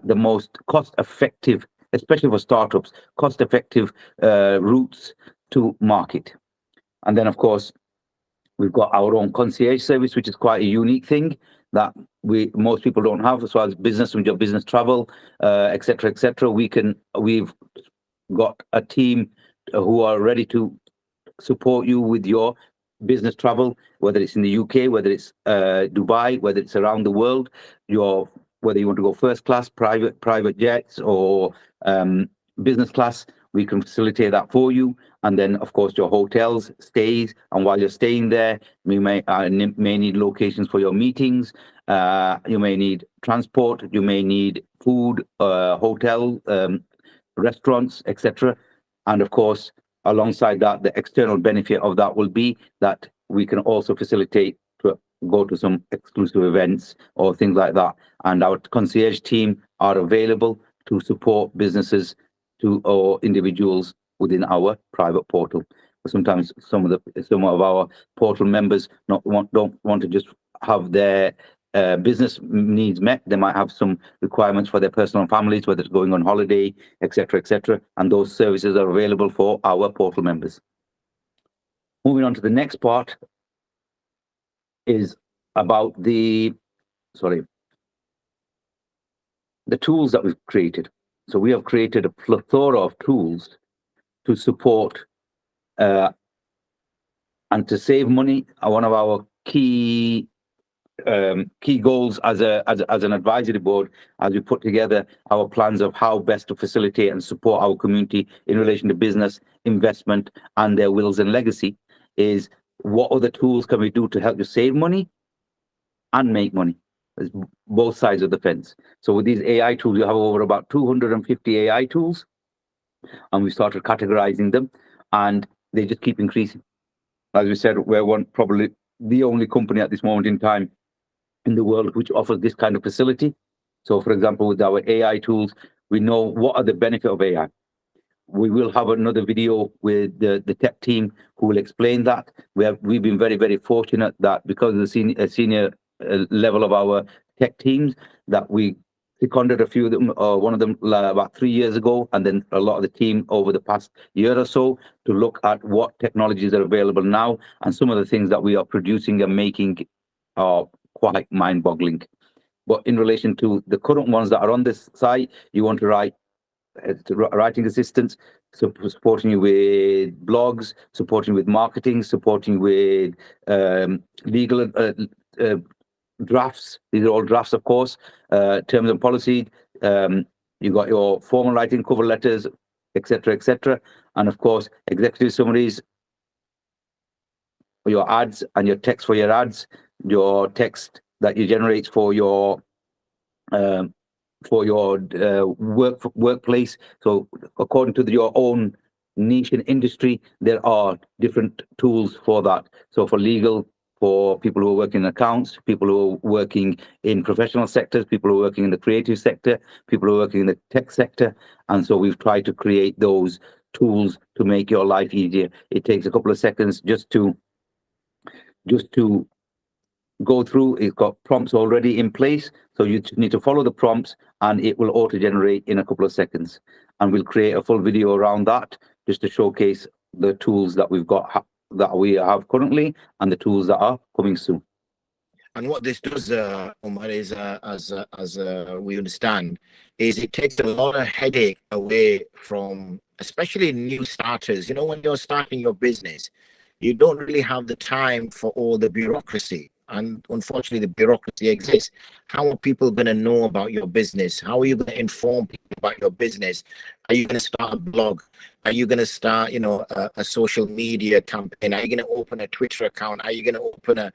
the most cost-effective, especially for startups, cost-effective routes to market. And then, of course, we've got our own concierge service, which is quite a unique thing that most people don't have. As far as business, with your business travel, etc., etc., we've got a team who are ready to support you with your business travel, whether it's in the UK, whether it's Dubai, whether it's around the world. Whether you want to go first class, private jets, or business class, we can facilitate that for you. And then, of course, your hotels, stays, and while you're staying there, you may need locations for your meetings. You may need transport. You may need food, hotel, restaurants, etc. And of course, alongside that, the external benefit of that will be that we can also facilitate to go to some exclusive events or things like that. And our concierge team are available to support businesses or individuals within our private portal. Sometimes some of our portal members don't want to just have their business needs met. They might have some requirements for their personal families, whether it's going on holiday, etc., etc. And those services are available for our portal members. Moving on to the next part is about the tools that we've created. So we have created a plethora of tools to support and to save money. One of our key goals as an advisory board, as we put together our plans of how best to facilitate and support our community in relation to business, investment, and their wills and legacy, is what other tools can we do to help you save money and make money? There's both sides of the fence. So with these AI tools, you have over about 250 AI tools, and we started categorizing them, and they just keep increasing. As we said, we're probably the only company at this moment in time in the world which offers this kind of facility. So, for example, with our AI tools, we know what are the benefits of AI. we will have another video with the tech team who will explain that. We've been very, very fortunate that because of the senior level of our tech teams, that we seconded a few of them, one of them about 3 years ago, and then a lot of the team over the past year or so to look at what technologies are available now, and some of the things that we are producing and making are quite mind-boggling. But in relation to the current ones that are on this site, you want to write writing assistants, supporting you with blogs, supporting you with marketing, supporting you with legal drafts. These are all drafts, of course, terms and policy. You've got your formal writing, cover letters, etc., etc., and of course, executive summaries for your ads and your text for your ads, your text that you generate for your workplace. So according to your own niche and industry, there are different tools for that. So for legal, for people who are working in accounts, people who are working in professional sectors, people who are working in the creative sector, people who are working in the tech sector. And so we've tried to create those tools to make your life easier. It takes a couple of seconds just to go through. It's got prompts already in place, so you need to follow the prompts and it will auto generate in a couple of seconds. And we'll create a full video around that just to showcase the tools that we've got, that we have currently, and the tools that are coming soon. And what this does, Umar, is as we understand, is it takes a lot of headache away from, especially new starters. You know, when you're starting your business, you don't really have the time for all the bureaucracy. And unfortunately, the bureaucracy exists. How are people going to know about your business? How are you going to inform people about your business? Are you going to start a blog? Are you going to start, a social media campaign? Are you going to open a Twitter account? Are you going to open a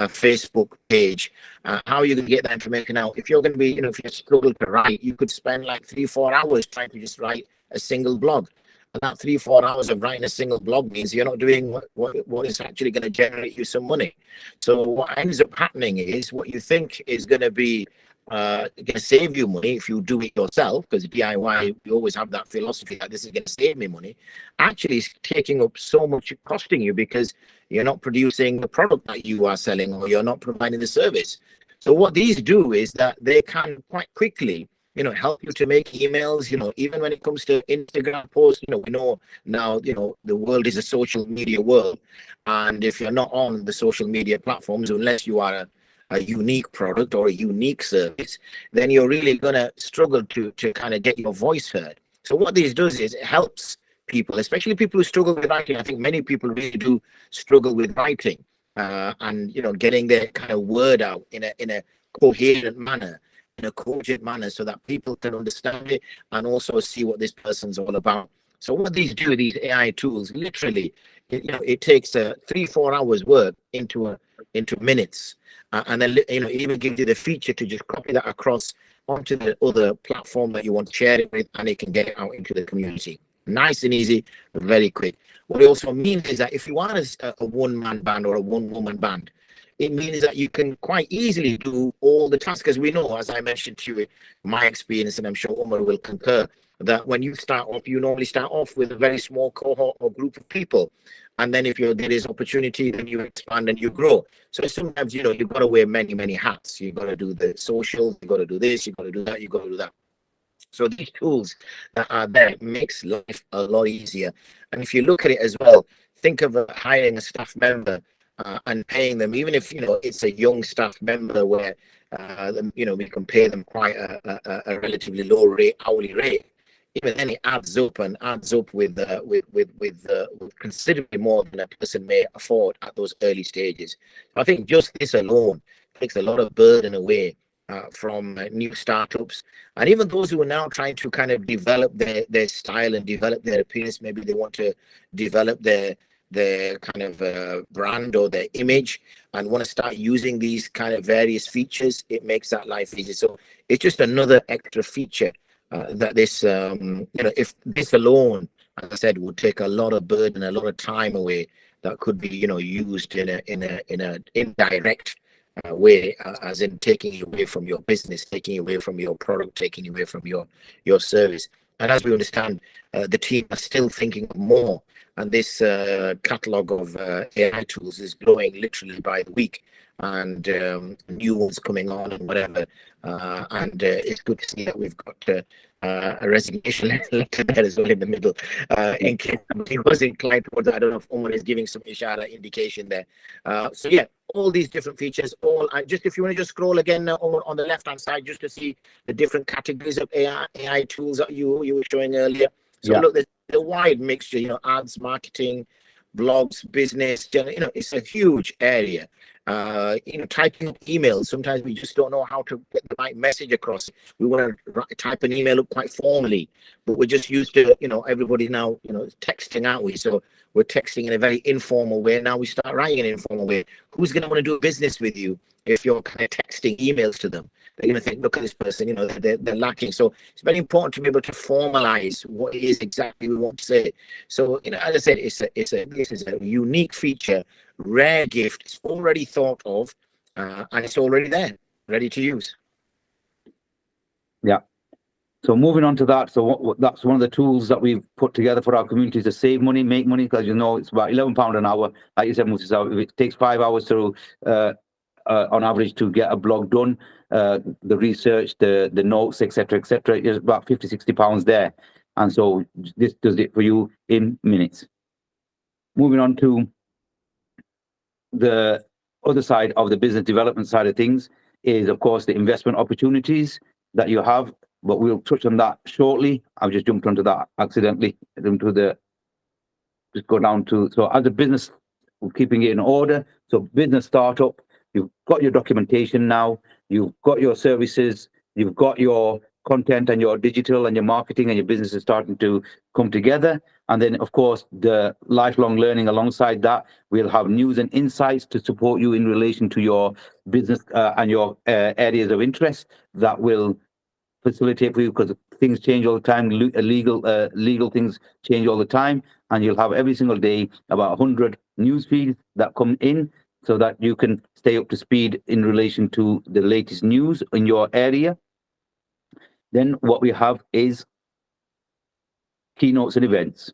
Facebook page? How are you going to get that information out? If you're going to be, if you struggle to write, you could spend like 3-4 hours trying to just write a single blog. And that 3-4 hours of writing a single blog means you're not doing what is actually going to generate you some money. So what ends up happening is what you think is going to be going to save you money if you do it yourself, because DIY, you always have that philosophy that this is going to save me money, actually is taking up so much, costing you, because you're not producing the product that you are selling, or you're not providing the service. So what these do is that they can quite quickly help you to make emails, even when it comes to Instagram posts. We know now, the world is a social media world. And if you're not on the social media platforms, unless you are a unique product or a unique service, then you're really going to struggle to kind of get your voice heard. So what this does is it helps people, especially people who struggle with writing. I think many people really do struggle with writing and, getting their kind of word out in a coherent manner, in a cogent manner, so that people can understand it and also see what this person's all about. So what these do, these AI tools, literally, it takes 3-4 hours work into minutes, and then even gives you the feature to just copy that across onto the other platform that you want to share it with, and it can get it out into the community. Nice and easy, very quick. What it also means is that if you are a one-man band or a one-woman band, it means that you can quite easily do all the tasks. As we know, as I mentioned to you, my experience, and I'm sure Umar will concur, that when you start off, you normally start off with a very small cohort or group of people. And then if there is opportunity, then you expand and you grow. So sometimes, you've got to wear many, many hats. You've got to do the social, you've got to do this, you've got to do that, you've got to do that. So these tools that are there makes life a lot easier. And if you look at it as well, think of hiring a staff member and paying them, even if it's a young staff member where we can pay them quite a relatively low rate, hourly rate. Even then, it adds up with considerably more than a person may afford at those early stages. I think just this alone takes a lot of burden away from new startups, and even those who are now trying to kind of develop their style and develop their appearance. Maybe they want to develop their kind of brand or their image and want to start using these kind of various features. It makes that life easy. So it's just another extra feature that this, if this alone, as I said, would take a lot of burden, a lot of time away, that could be, used in a indirect way, as in taking you away from your business, taking you away from your product, taking you away from your service. And as we understand, the team are still thinking of more. And this catalog of AI tools is growing literally by the week, and new ones coming on and whatever. And it's good to see that we've got a resignation letter there as well in the middle. In case he was inclined towards, I don't know if Umar is giving some ishara indication there. So yeah, all these different features, just if you want to just scroll again on the left hand side just to see the different categories of AI tools that you were showing earlier. So look, there's a wide mixture, ads, marketing, blogs, business, it's a huge area. Typing up emails, sometimes we just don't know how to get the right message across. We want to type an email up quite formally, but we're just used to, everybody now, texting, aren't we? So we're texting in a very informal way. Now we start writing in an informal way. Who's going to want to do business with you if you're kind of texting emails to them? They're going to think, look at this person, they're lacking. So it's very important to be able to formalize what it is exactly we want to say. So, as I said, this is a unique feature, rare gift. It's already thought of, and it's already there, ready to use. Yeah. So moving on to that, so that's one of the tools that we've put together for our community to save money, make money, because it's about £11 an hour. Like you said, Mufti, so it takes 5 hours to on average to get a blog done, the research, the notes, etc., is about £50-60 there, and so this does it for you in minutes. Moving on to the other side of the business development side of things is, of course, the investment opportunities that you have, but we'll touch on that shortly. I've just jumped onto that accidentally. Just go down to, so as a business, we're keeping it in order. So business startup, you've got your documentation now, you've got your services, you've got your content and your digital and your marketing, and your business is starting to come together. And then, of course, the lifelong learning alongside that. We'll have news and insights to support you in relation to your business and your areas of interest that will facilitate for you, because things change all the time. Legal things change all the time, and you'll have every single day about 100 news feeds that come in, so that you can stay up to speed in relation to the latest news in your area. Then what we have is keynotes and events.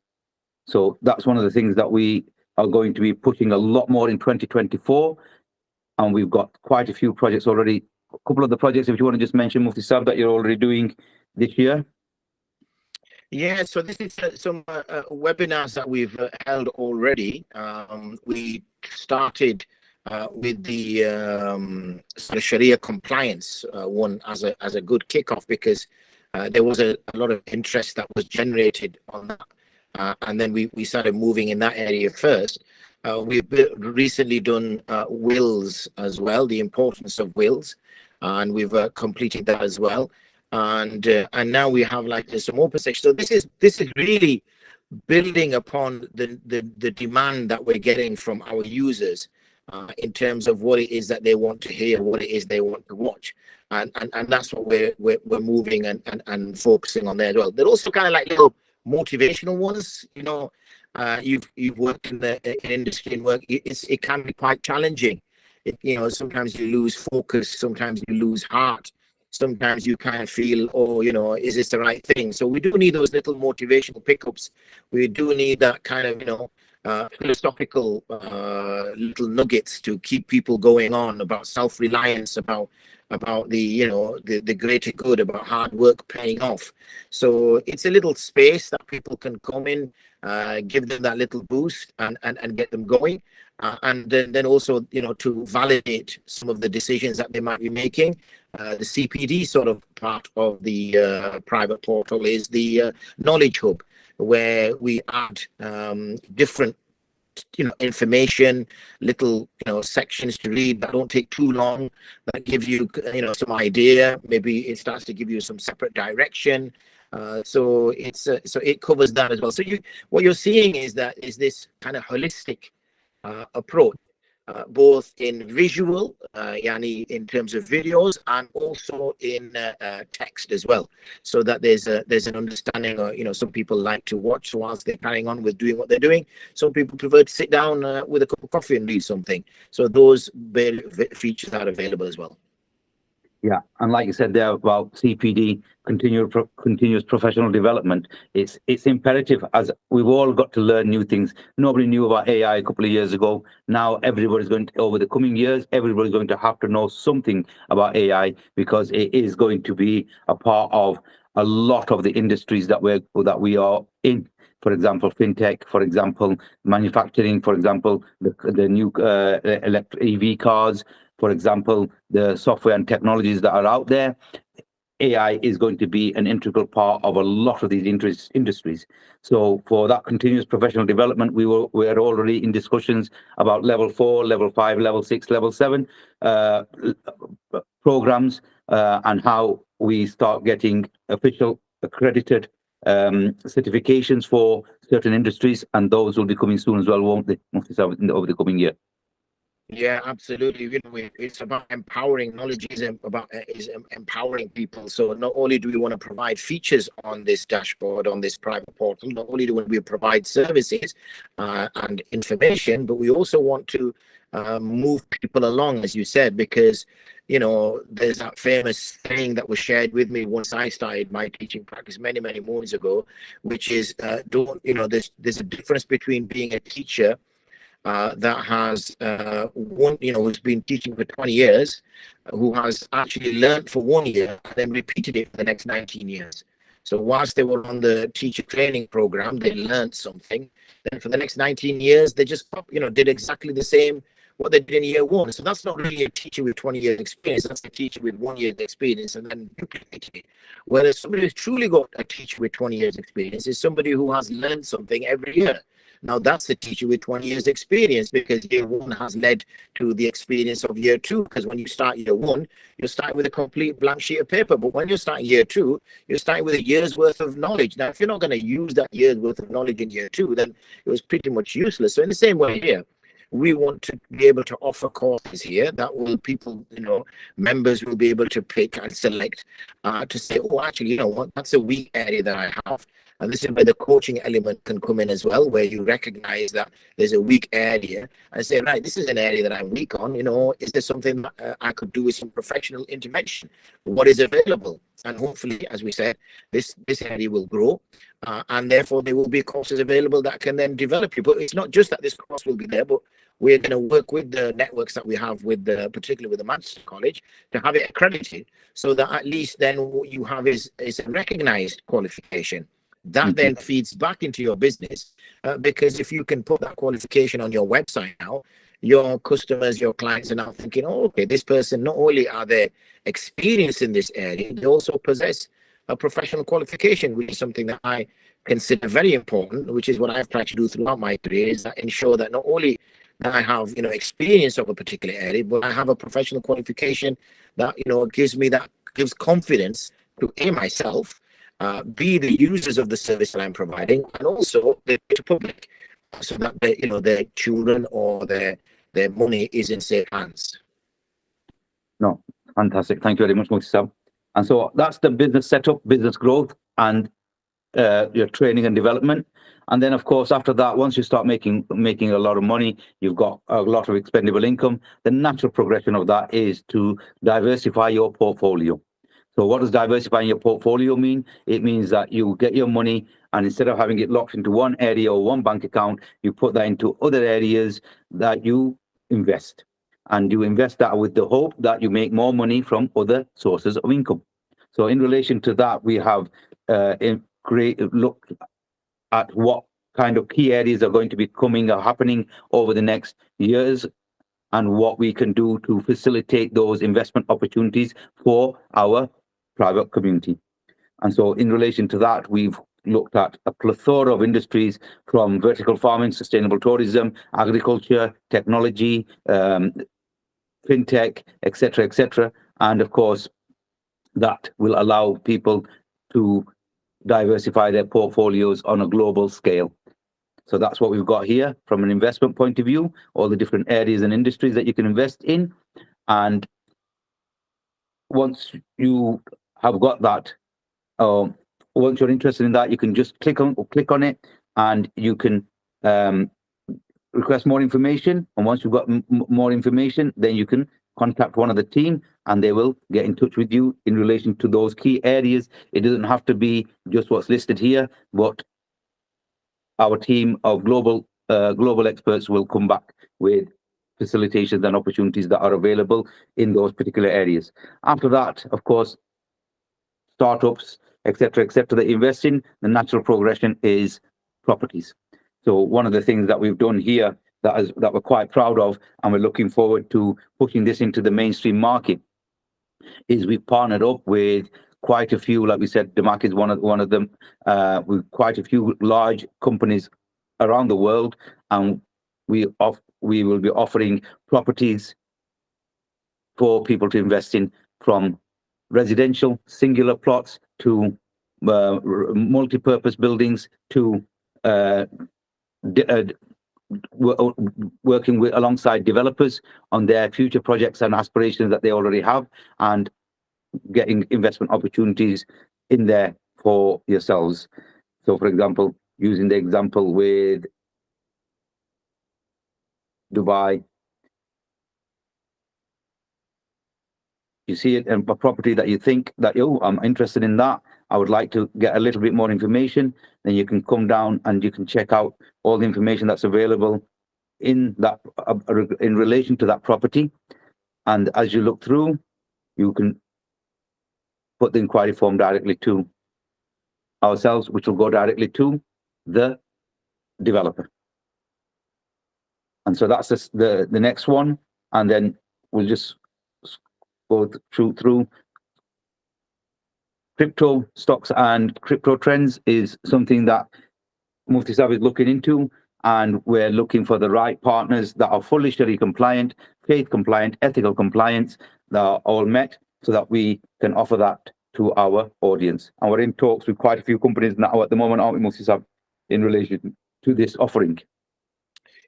So that's one of the things that we are going to be pushing a lot more in 2024, and we've got quite a few projects already. A couple of the projects, if you want to just mention, Mufti Sab, that you're already doing this year. Yeah, so this is some webinars that we've held already. We started with the sort of Sharia compliance one as a good kickoff, because there was a lot of interest that was generated on that, and then we started moving in that area first. We've recently done wills as well, the importance of wills, and we've completed that as well. And now we have there's some open section. So this is really building upon the demand that we're getting from our users in terms of what it is that they want to hear, what it is they want to watch, and that's what we're moving and focusing on there as well. They're also kind of like little motivational ones. You've worked in the industry and work. It can be quite challenging. Sometimes you lose focus, sometimes you lose heart. Sometimes you kind of feel, is this the right thing? So we do need those little motivational pickups. We do need that kind of, philosophical little nuggets to keep people going on about self-reliance, about the greater good, about hard work paying off. So it's a little space that people can come in, give them that little boost and get them going. And then also, to validate some of the decisions that they might be making. The CPD sort of part of the private portal is the knowledge hub, where we add different information, little sections to read that don't take too long, that give you some idea. Maybe it starts to give you some separate direction. So it covers that as well. So what you're seeing is this kind of holistic approach, both in visual, yani in terms of videos, and also in text as well, so that there's an understanding. Some people like to watch whilst they're carrying on with doing what they're doing. Some people prefer to sit down with a cup of coffee and read something. So those features are available as well. Yeah, and like you said there about CPD, continuous professional development, it's imperative, as we've all got to learn new things. Nobody knew about AI a couple of years ago. Now everybody's going to, over the coming years, everybody's going to have to know something about AI, because it is going to be a part of a lot of the industries that we are in. For example, fintech, for example, manufacturing, for example, the new electric EV cars, for example, the software and technologies that are out there. AI is going to be an integral part of a lot of these industries. So for that continuous professional development, we're already in discussions about level 4, level 5, level 6, level 7 programs, and how we start getting official accredited certifications for certain industries, and those will be coming soon as well, won't they, over the coming year? Yeah, absolutely. You know, it's about empowering. Knowledge is empowering people. So not only do we want to provide features on this dashboard, on this private portal, not only do we provide services and information, but we also want to move people along, as you said, because, you know, there's that famous saying that was shared with me once I started my teaching practice many, many moons ago, which is, there's a difference between being a teacher that has who's been teaching for 20 years, who has actually learned for 1 year and then repeated it for the next 19 years. So whilst they were on the teacher training program, they learned something. Then for the next 19 years, they just did exactly the same what they did in year 1. So that's not really a teacher with 20 years experience. That's a teacher with 1 year's experience and then duplicated it. Whereas somebody who's truly got a teacher with 20 years experience is somebody who has learned something every year. Now that's a teacher with 20 years experience, because year 1 has led to the experience of year 2. Because when you start year 1, you're starting with a complete blank sheet of paper. But when you're starting year 2, you're starting with a year's worth of knowledge. Now, if you're not going to use that year's worth of knowledge in year 2, then it was pretty much useless. So in the same way here, we want to be able to offer courses here that will members will be able to pick and select to say, oh, actually, you know what, that's a weak area that I have. And this is where the coaching element can come in as well, where you recognize that there's a weak area and say, right, this is an area that I'm weak on. You know, is there something that I could do with some professional intervention? What is available? And hopefully, as we said, this area will grow, and therefore there will be courses available that can then develop you. But it's not just that this course will be there, but we're going to work with the networks that we have particularly with the Master College, to have it accredited, so that at least then what you have is a recognized qualification. That then feeds back into your business, because if you can put that qualification on your website now, your customers, your clients are now thinking, oh, okay, this person, not only are they experienced in this area, they also possess a professional qualification, which is something that I consider very important, which is what I've tried to do throughout my career, is that ensure that not only that I have, experience of a particular area, but I have a professional qualification that, gives confidence to myself, be the users of the service that I'm providing, and also the public, so that their children or their money is in safe hands. No, fantastic. Thank you very much, Mufti. And so that's the business setup, business growth, and your training and development. And then, of course, after that, once you start making a lot of money, you've got a lot of expendable income. The natural progression of that is to diversify your portfolio. So what does diversifying your portfolio mean? It means that you get your money, and instead of having it locked into one area or one bank account, you put that into other areas that you invest. And you invest that with the hope that you make more money from other sources of income. So in relation to that, we have looked at what kind of key areas are going to be coming or happening over the next years, and what we can do to facilitate those investment opportunities for our private community. And so in relation to that, we've looked at a plethora of industries, from vertical farming, sustainable tourism, agriculture, technology, fintech, etc. And of course, that will allow people to diversify their portfolios on a global scale. So that's what we've got here from an investment point of view, all the different areas and industries that you can invest in. And once you have got that, once you're interested in that, you can just click on it, and you can request more information. And once you've got more information, then you can contact one of the team, and they will get in touch with you in relation to those key areas. It doesn't have to be just what's listed here, but our team of global experts will come back with facilitations and opportunities that are available in those particular areas. After that, of course, startups, etc., that invest in, the natural progression is properties. So one of the things that we've done here that we're quite proud of, and we're looking forward to pushing this into the mainstream market, is we've partnered up with quite a few, like we said, DMAC is one of them, with quite a few large companies around the world, and we will be offering properties for people to invest in, from residential singular plots to multi-purpose buildings to working alongside developers on their future projects and aspirations that they already have, and getting investment opportunities in there for yourselves. So, for example, using the example with Dubai, you see it in a property that you think that, oh, I'm interested in that, I would like to get a little bit more information, then you can come down and you can check out all the information that's available in that in relation to that property. And as you look through, you can put the inquiry form directly to ourselves, which will go directly to the developer. And so that's the next one. And then we'll just go through crypto stocks and crypto trends is something that Mufti SB is looking into, and we're looking for the right partners that are fully Sharia compliant, faith compliant, ethical compliance, that are all met, so that we can offer that to our audience. And we're in talks with quite a few companies now at the moment, aren't we, Mufti SB, in relation to this offering?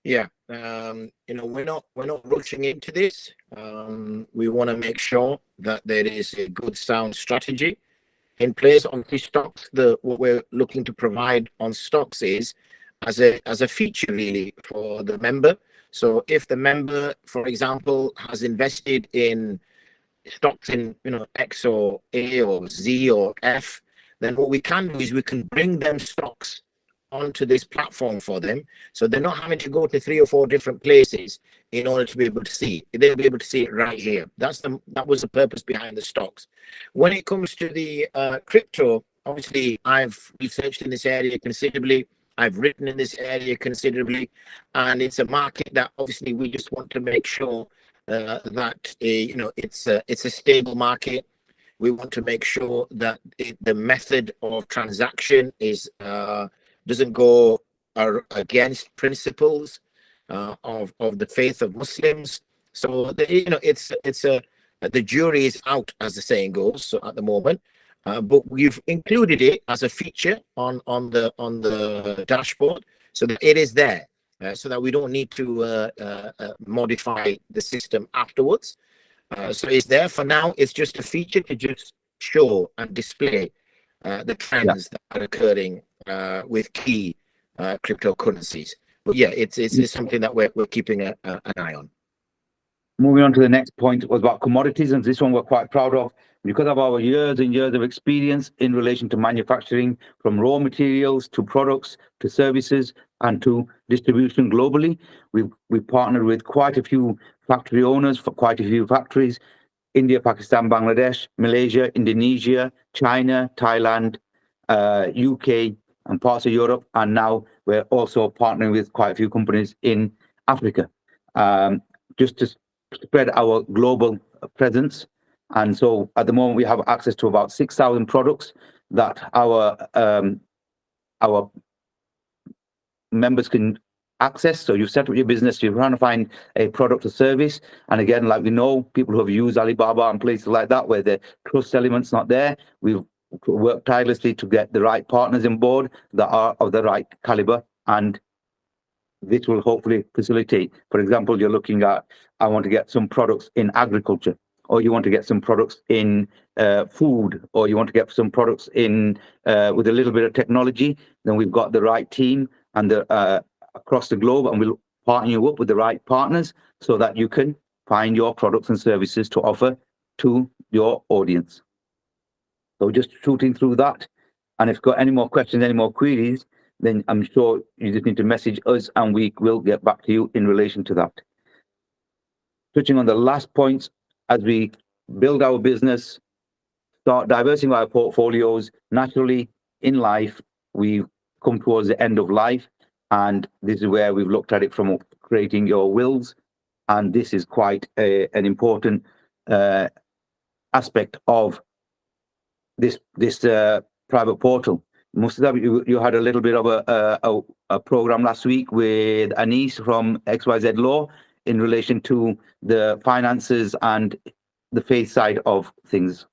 Yeah, we're not rushing into this. We want to make sure that there is a good, sound strategy in place on these stocks. What we're looking to provide on stocks is as a feature really for the member. So if the member, for example, has invested in stocks in X or A or Z or F, then what we can do is we can bring them stocks onto this platform for them, so they're not having to go to 3 or 4 different places in order to be able to see it. They'll be able to see it right here. That was the purpose behind the stocks. When it comes to the crypto, obviously I've researched in this area considerably, I've written in this area considerably, and it's a market that obviously we just want to make sure that it's a stable market. We want to make sure that the method of transaction is doesn't go against principles of the faith of Muslims. So the jury is out, as the saying goes. So at the moment, but we've included it as a feature on the dashboard, so that it is there, so that we don't need to modify the system afterwards. So it's there for now. It's just a feature to just show and display the trends that are occurring with key cryptocurrencies. But yeah, it's something that we're keeping an eye on. Moving on to the next point was about commodities, and this one we're quite proud of because of our years and years of experience in relation to manufacturing, from raw materials to products to services and to distribution globally. We've partnered with quite a few factory owners for quite a few factories: India, Pakistan, Bangladesh, Malaysia, Indonesia, China, Thailand, UK, and parts of Europe. And now we're also partnering with quite a few companies in Africa, just to spread our global presence. And so at the moment we have access to about 6,000 products that our members can access. So you've set up your business, you're trying to find a product or service, and again, like we know, people who have used Alibaba and places like that where the trust element's not there, we've worked tirelessly to get the right partners on board that are of the right caliber, and this will hopefully facilitate. For example, you're looking at, I want to get some products in agriculture, or you want to get some products in food, or you want to get some products in with a little bit of technology, then we've got the right team and across the globe, and we'll partner you up with the right partners so that you can find your products and services to offer to your audience. So just shooting through that. And if you've got any more questions, any more queries, then I'm sure you just need to message us and we will get back to you in relation to that. Touching on the last points, as we build our business, start diversifying our portfolios, naturally in life, we come towards the end of life. And this is where we've looked at it from creating your wills. And this is quite an important aspect of this private portal. You had a little bit of a program last week with Anis from XYZ Law in relation to the finances and the faith side of things.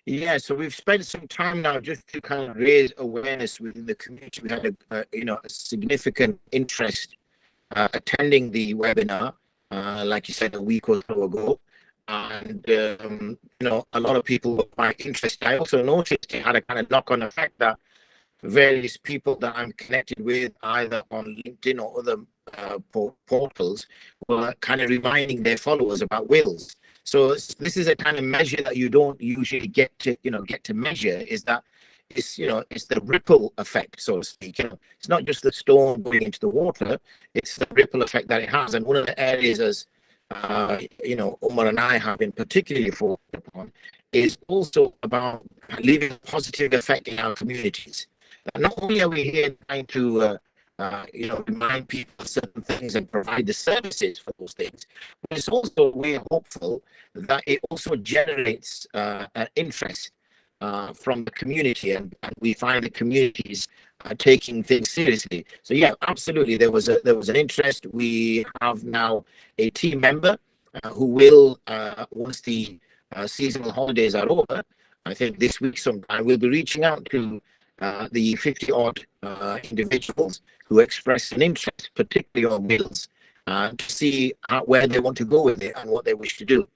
Yeah, so we've spent some time now just to kind of raise awareness within the community. We had a significant interest attending the webinar, like you said, a week or so ago. And, a lot of people were quite interested. I also noticed it had a kind of knock-on effect that various people that I'm connected with, either on LinkedIn or other portals, were kind of reminding their followers about wills. So this is a kind of measure that you don't usually get to measure, is that it's the ripple effect, so to speak. It's not just the stone going into the water, it's the ripple effect that it has. And one of the areas, as Umar and I have been particularly focused upon, is also about leaving a positive effect in our communities. Not only are we here trying to remind people of certain things and provide the services for those things, but it's also, we're hopeful that it also generates an interest from the community, and we find the communities taking things seriously. So yeah, absolutely, there was an interest. We have now a team member who will, once the seasonal holidays are over, I think this week sometime, we'll be reaching out to the 50-odd individuals who express an interest, particularly on wills, to see where they want to go with it and what they wish to do.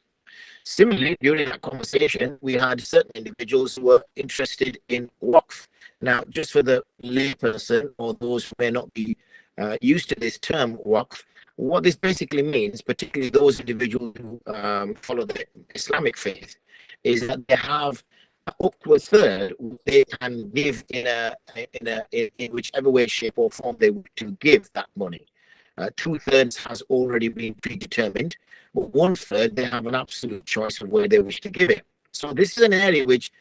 Similarly, during that conversation, we had certain individuals who were interested in Wakf. Now, just for the layperson or those who may not be used to this term Wakf, what this basically means, particularly those individuals who follow the Islamic faith, is that they have up to a third they can give in whichever way, shape, or form they wish to give that money. 2/3 has already been predetermined, but 1/3 they have an absolute choice of where they wish to give it. So this is an area which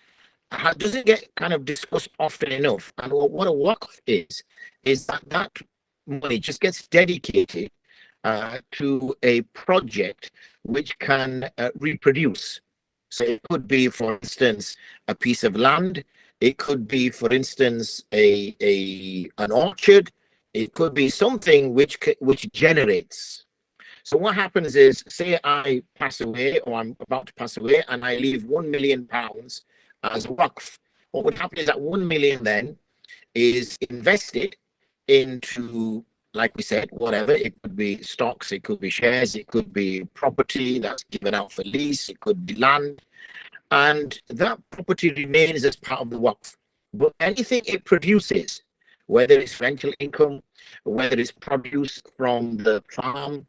doesn't get kind of discussed often enough. And what a Wakf is that money just gets dedicated to a project which can reproduce. So it could be, for instance, a piece of land. It could be, for instance, an orchard. It could be something which generates. So what happens is, say I pass away, or I'm about to pass away, and I leave £1 million as Wakf. What would happen is that 1 million then is invested into, like we said, whatever. It could be stocks, it could be shares, it could be property that's given out for lease, it could be land, and that property remains as part of the Wakf. But anything it produces, whether it's rental income, whether it's produce from the farm,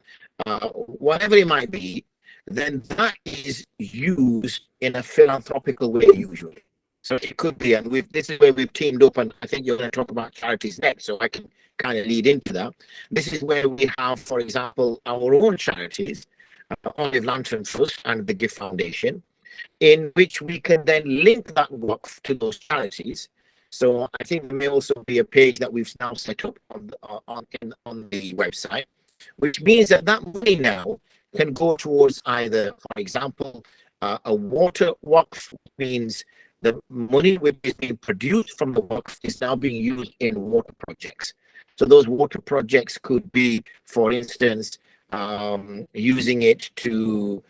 whatever it might be, then that is used in a philanthropical way usually. So it could be, and this is where we've teamed up, and I think you're going to talk about charities next, so I can kind of lead into that. This is where we have, for example, our own charities, Olive Lantern Trust and the Gift Foundation, in which we can then link that Wakf to those charities. So I think there may also be a page that we've now set up on the website, which means that money now can go towards either, for example, a water Wakf, which means the money which is being produced from the Wakf is now being used in water projects. So those water projects could be, for instance, using it to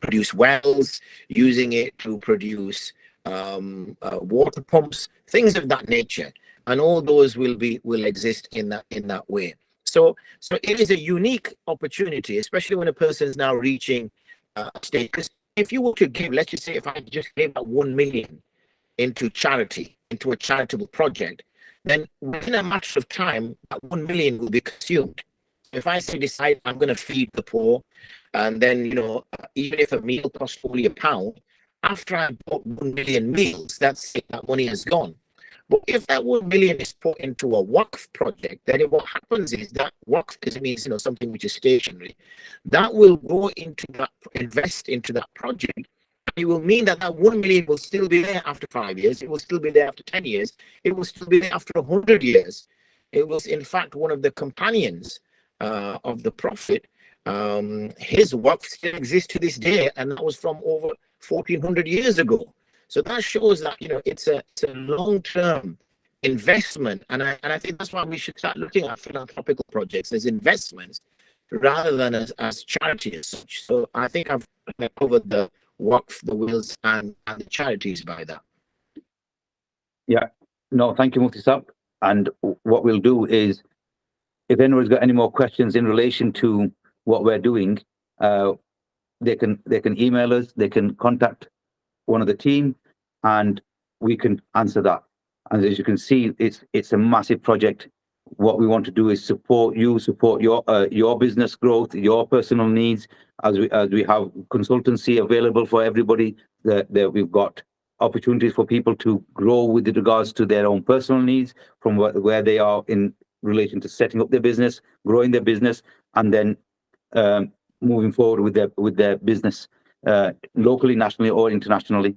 produce wells, using it to produce water pumps, things of that nature, and all those will exist in that way. So it is a unique opportunity, especially when a person is now reaching a stage. Because if you were to give, let's just say, if I just gave that 1 million into charity, into a charitable project, then within a matter of time, that 1 million will be consumed. if I say decide I'm going to feed the poor, and then even if a meal costs only £1, after I bought 1 million meals, that's it, that money has gone. But if that 1 million is put into a Wakf project, then what happens is that Wakf, because it means something which is stationary, that will go into that, invest into that project. It will mean that that 1 million will still be there after 5 years. It will still be there after 10 years. It will still be there after 100 years. It was, in fact, one of the companions of the Prophet. His Wakf still exists to this day, and that was from over 1400 years ago. So that shows that it's a long-term investment, and I think that's why we should start looking at philanthropical projects as investments rather than as charity as such. So I think I've covered the Wakf, the wills, and the charities by that. Yeah, no, thank you, Mufti Sab. And what we'll do is, if anyone's got any more questions in relation to what we're doing, they can email us, they can contact one of the team, and we can answer that. And as you can see, it's a massive project. What we want to do is support you, support your business growth, your personal needs, as we have consultancy available for everybody. That we've got opportunities for people to grow with regards to their own personal needs, from where they are in relation to setting up their business, growing their business, and then moving forward with their business locally, nationally, or internationally,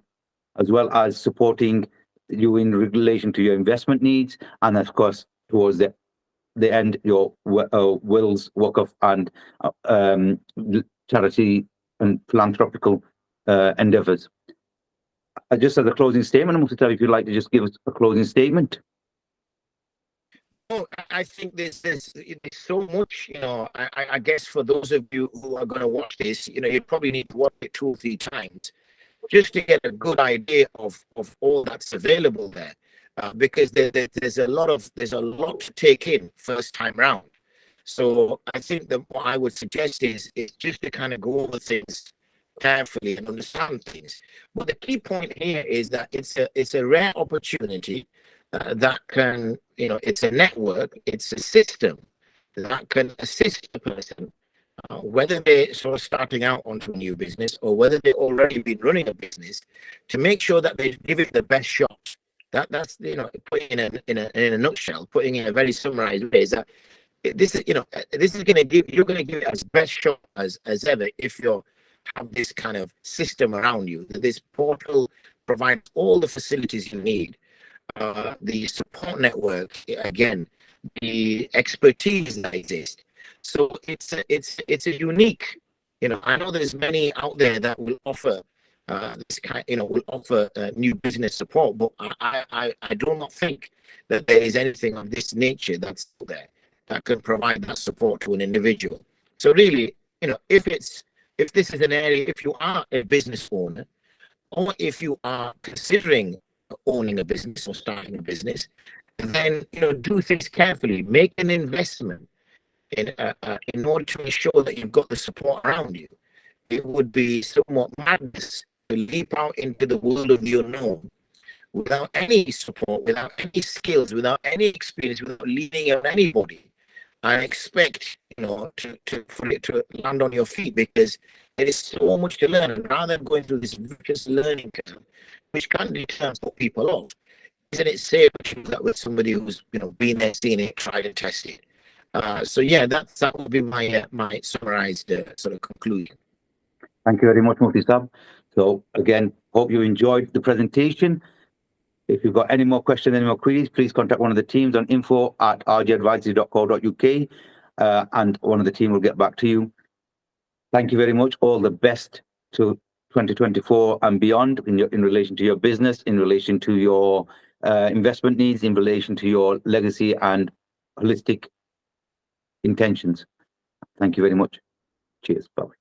as well as supporting you in relation to your investment needs, and of course towards the end, your wills, Wakf, and charity and philanthropical endeavors. Just as a closing statement, Mufti, if you'd like to just give us a closing statement. Oh, I think there's so much, I guess for those of you who are going to watch this, you probably need to watch it 2 or 3 times just to get a good idea of all that's available there, because there's a lot to take in first time round. So I think that what I would suggest is just to kind of go over things carefully and understand things. But the key point here is that it's a rare opportunity that can, it's a network, it's a system that can assist a person, whether they're sort of starting out onto a new business or whether they've already been running a business, to make sure that they give it the best shot. That's putting in a nutshell, putting in a very summarized way, is that this is going to give, you're going to give it as best shot as ever if you have this kind of system around you. This portal provides all the facilities you need, the support network, again, the expertise that exists. So it's a unique, I know there's many out there that will offer this kind, will offer new business support, but I do not think that there is anything of this nature that's there that can provide that support to an individual. So really, if this is an area, if you are a business owner, or if you are considering owning a business or starting a business, then do things carefully, make an investment in order to ensure that you've got the support around you. It would be somewhat madness to leap out into the world of the unknown without any support, without any skills, without any experience, without leaning on anybody, and expect for it to land on your feet, because there is so much to learn. And rather than going through this vicious learning curve, which can be terms put people off, isn't it safe to do that with somebody who's been there, seen it, tried and tested? So yeah, that would be my my summarized sort of conclusion. Thank you very much, Mufti Sab. So again, hope you enjoyed the presentation. If you've got any more questions, any more queries, please contact one of the teams on info@rgadvisory.co.uk, and one of the team will get back to you. Thank you very much. All the best to 2024 and beyond in relation to your business, in relation to your investment needs, in relation to your legacy and holistic intentions. Thank you very much. Cheers. Bye.